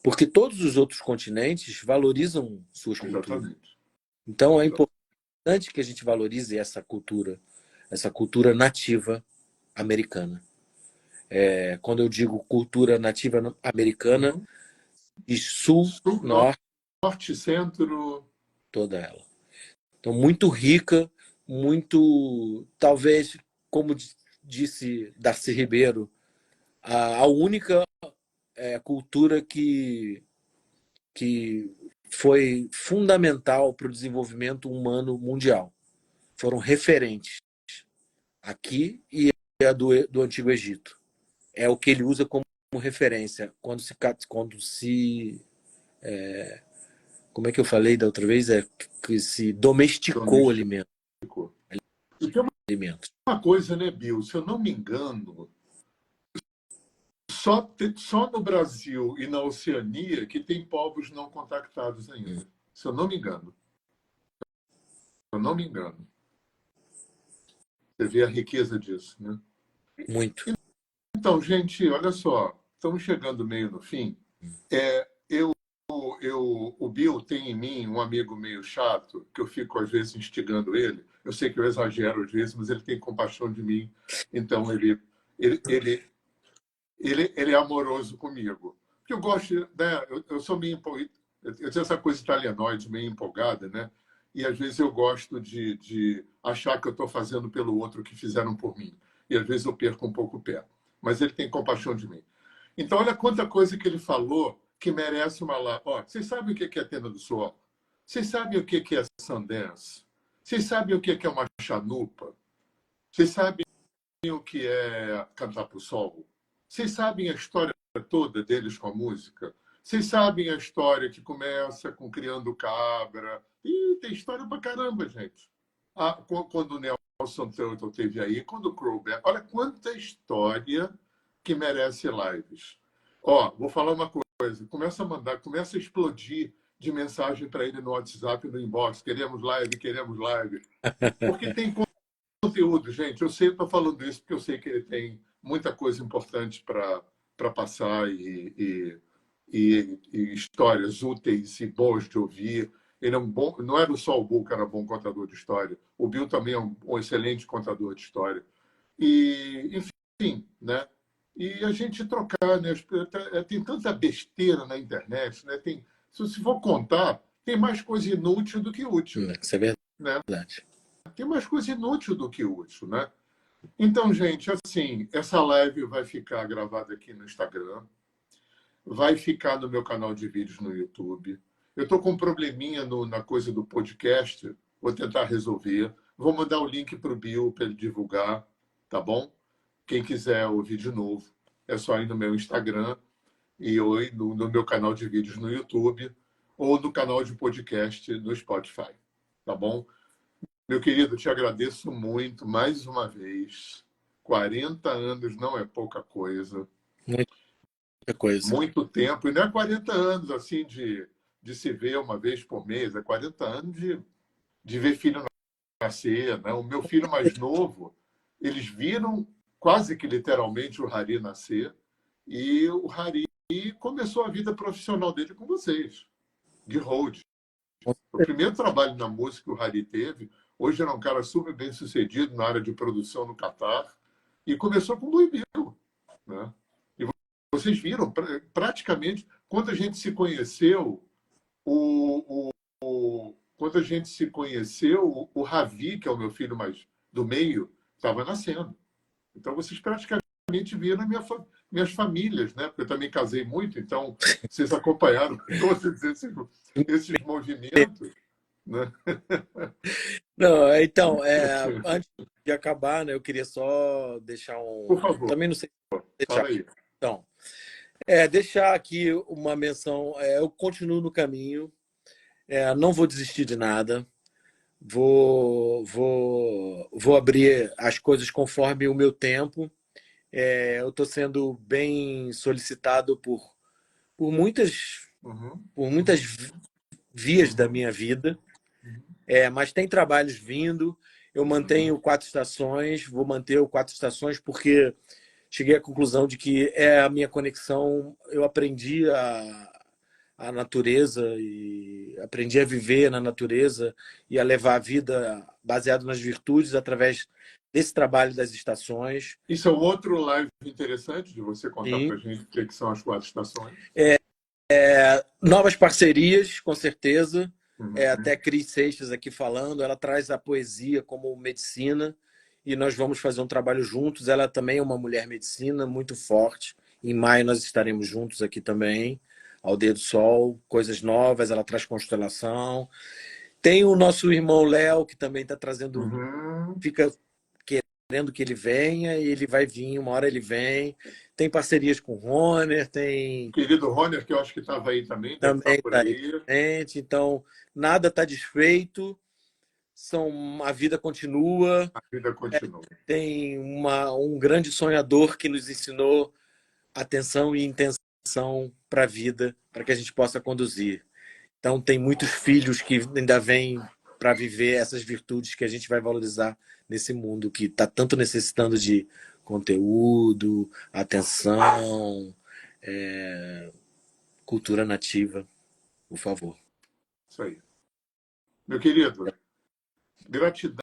Porque todos os outros continentes valorizam suas culturas. Exatamente. Então é importante que a gente valorize essa cultura nativa americana. Quando eu digo cultura nativa americana, Uhum. de sul, Sul, norte, norte, centro. toda ela. Então, muito rica, muito, talvez, como disse Darcy Ribeiro, a única cultura que foi fundamental para o desenvolvimento humano mundial. Foram referentes aqui e a do Antigo Egito. É o que ele usa como referência quando se como é que eu falei da outra vez? Que se domesticou o Domesticou. alimento. E tem Alimentos. uma coisa, né, Bill? Se eu não me engano, só no Brasil e na Oceania que tem povos não contactados ainda. Se eu não me engano. Se eu não me engano. Você vê a riqueza disso, né? Muito. Então, gente, olha só. Estamos chegando meio no fim. Eu o Bill tem em mim um amigo meio chato, que eu fico às vezes instigando ele. Eu sei que eu exagero às vezes, mas ele tem compaixão de mim. Então ele, ele, ele é amoroso comigo. Porque eu gosto, né? Eu sou meio empolgado, eu tenho essa coisa italianoide, meio empolgada, né? E às vezes eu gosto de achar que eu estou fazendo pelo outro o que fizeram por mim. E às vezes eu perco um pouco o pé. Mas ele tem compaixão de mim. Então, olha quanta coisa que ele falou que merece uma lá. Ó, vocês sabem o que é Tenda do Sol? Vocês sabem o que é Sundance? Vocês sabem o que é uma chanupa? Vocês sabem o que é cantar para o sol? Vocês sabem a história toda deles com a música? Vocês sabem a história que começa com Criando Cabra? Ih, tem história pra caramba, gente. Ah, quando o Nelson Turtle teve aí, quando o Crowback. Olha quanta história que merece lives. Ó, vou falar uma coisa. Começa a mandar, começa a explodir de mensagem para ele no WhatsApp, no inbox. Queremos live, queremos live. Porque tem conteúdo, gente. Eu sei, estou falando isso porque eu sei que ele tem muita coisa importante para passar e histórias úteis e boas de ouvir. Ele é um bom, não era só o Bill que era bom contador de história. O Bill também é um excelente contador de história. E, enfim, né? E a gente trocar, né? Tem tanta besteira na internet, né? Se for contar, tem mais coisa inútil do que útil, Isso é né? verdade. Tem mais coisa inútil do que útil, né? Então, gente, assim, essa live vai ficar gravada aqui no Instagram, vai ficar no meu canal de vídeos no YouTube. Eu estou com um probleminha na coisa do podcast, vou tentar resolver. Vou mandar o link para o Bill para ele divulgar, tá bom? Quem quiser ouvir de novo, é só ir no meu Instagram e ou no meu canal de vídeos no YouTube ou no canal de podcast no Spotify, tá bom? Meu querido, te agradeço muito mais uma vez. 40 anos não é pouca coisa. Muita coisa. Muito tempo. E não é 40 anos assim de se ver uma vez por mês, é 40 anos de ver filho nascer. Né? O meu filho mais novo, eles viram quase que literalmente o Hari nascer. E o Hari começou a vida profissional dele com vocês, de hold. O primeiro trabalho na música que o Hari teve, hoje era um cara super bem sucedido na área de produção no Catar, e começou com o Blue Bill, né? E vocês viram, praticamente, quando a gente se conheceu, quando a gente se conheceu, o Ravi, que é o meu filho mais do meio, estava nascendo. Então vocês praticamente viram minhas famílias, né? Porque eu também casei muito, então vocês acompanharam todos esses movimentos. Né? Não, então, antes de acabar, né, eu queria só deixar Por um. favor, Também não sei deixar. fala aí. Então, deixar aqui uma menção. Eu continuo no caminho, não vou desistir de nada, vou abrir as coisas conforme o meu tempo. Eu estou sendo bem solicitado por muitas, Uhum, por muitas vias da uhum, minha vida. uhum. Mas tem trabalhos vindo. Eu mantenho Quatro Estações, vou manter o Quatro Estações porque cheguei à conclusão de que é a minha conexão. Eu aprendi a natureza e aprendi a viver na natureza e a levar a vida baseado nas virtudes através desse trabalho das estações. Isso é um outro live interessante de você contar Sim. para a gente o que são as 4 estações. Novas parcerias, com certeza. Até Uhum. Cris Seixas aqui falando, ela traz a poesia como medicina e nós vamos fazer um trabalho juntos. Ela também é uma mulher medicina muito forte. Em maio nós estaremos juntos aqui também, Aldeia do Sol, coisas novas, ela traz constelação. Tem o nosso irmão Léo, que também está trazendo, Uhum. fica querendo que ele venha, e ele vai vir, uma hora ele vem. Tem parcerias com o Roner, tem Querido Roner, que eu acho que estava aí também, deve estar também por está aí aí. presente. Então, nada está desfeito, a vida continua. A vida continua. Tem um grande sonhador que nos ensinou atenção e intenção para a vida, para que a gente possa conduzir. Então, tem muitos filhos que ainda vêm para viver essas virtudes que a gente vai valorizar nesse mundo que está tanto necessitando de conteúdo, atenção, cultura nativa. por favor. Isso aí. Meu querido, gratidão,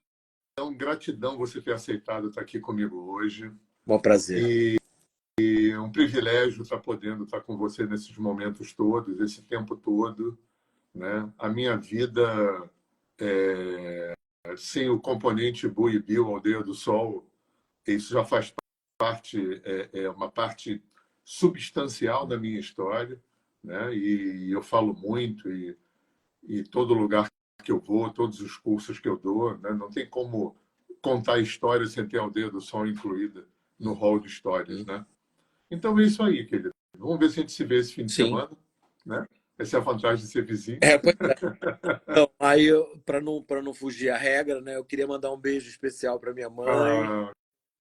gratidão você ter aceitado estar aqui comigo hoje. Bom prazer. É um privilégio estar podendo estar com você nesses momentos todos, esse tempo todo, né? A minha vida, sem o componente Bu e Bill, Aldeia do Sol, isso já faz parte, é uma parte substancial da minha história, né? E eu falo muito e todo lugar que eu vou, todos os cursos que eu dou, né? Não tem como contar histórias sem ter a Aldeia do Sol incluída no hall de histórias, né? Então é isso aí, querido. Vamos ver se a gente se vê esse fim de Sim. semana, né? Essa é a vantagem de ser vizinho. Pois é. Então, aí, para não fugir à regra, né, eu queria mandar um beijo especial para minha mãe, Ah,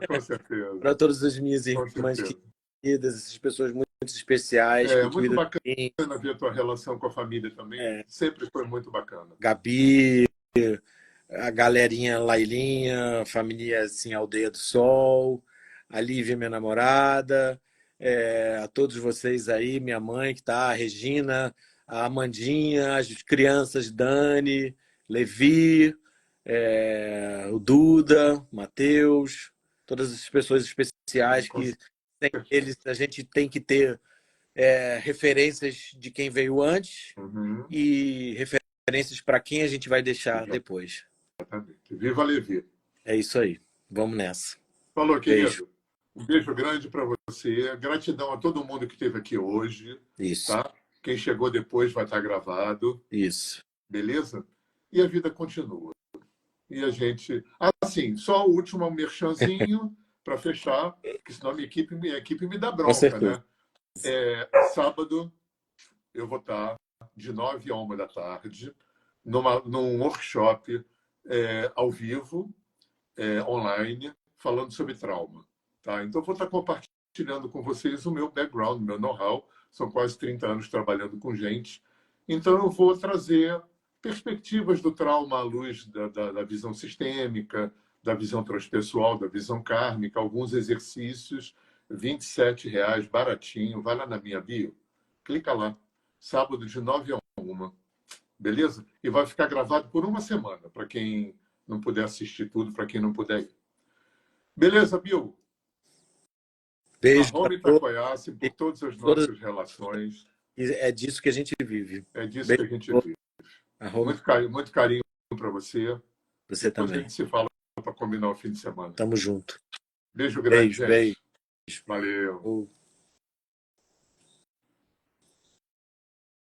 com certeza, para todas as minhas com irmãs certeza. queridas, essas pessoas muito especiais É que muito cuidam bacana de mim. ver a tua relação com a família também. Sempre foi muito bacana. Gabi, a galerinha Lailinha, a família assim, Aldeia do Sol, a Lívia, minha namorada, a todos vocês aí, minha mãe que tá, a Regina, a Amandinha, as crianças Dani, Levi, o Duda, Matheus, todas as pessoas especiais Com que sem eles a gente tem que ter referências de quem veio antes Uhum, e referências para quem a gente vai deixar depois. exatamente. Viva a Levi. É isso aí. Vamos nessa. Falou, Beijo. querido. Um beijo grande para você. Gratidão a todo mundo que esteve aqui hoje, Isso. tá? Quem chegou depois vai estar gravado, Isso. beleza? E a vida continua. E a gente. Assim, só o último merchanzinho para fechar, porque senão minha equipe me dá Com bronca, certeza. né? Sábado eu vou estar de 9 a 1 da tarde num workshop ao vivo, online, falando sobre trauma. Tá? Então, eu vou estar compartilhando com vocês o meu background, o meu know-how. São quase 30 anos trabalhando com gente. Então, eu vou trazer perspectivas do trauma à luz da visão sistêmica, da visão transpessoal, da visão kármica, alguns exercícios, R$ 27, baratinho. Vai lá na minha bio, clica lá. Sábado de 9 a 1. Beleza? E vai ficar gravado por uma semana, para quem não puder assistir tudo, para quem não puder ir. Beleza, Bill? Beijo para Arroba todos. Itacoiace por todas as Todas... nossas relações. É disso que a gente vive. É disso que Beijo a gente para todos. vive. Arroba Muito carinho para você. você Depois a também. gente se fala para combinar o fim de semana. Tamo junto. Beijo grande, Beijo, beijo. gente. Valeu.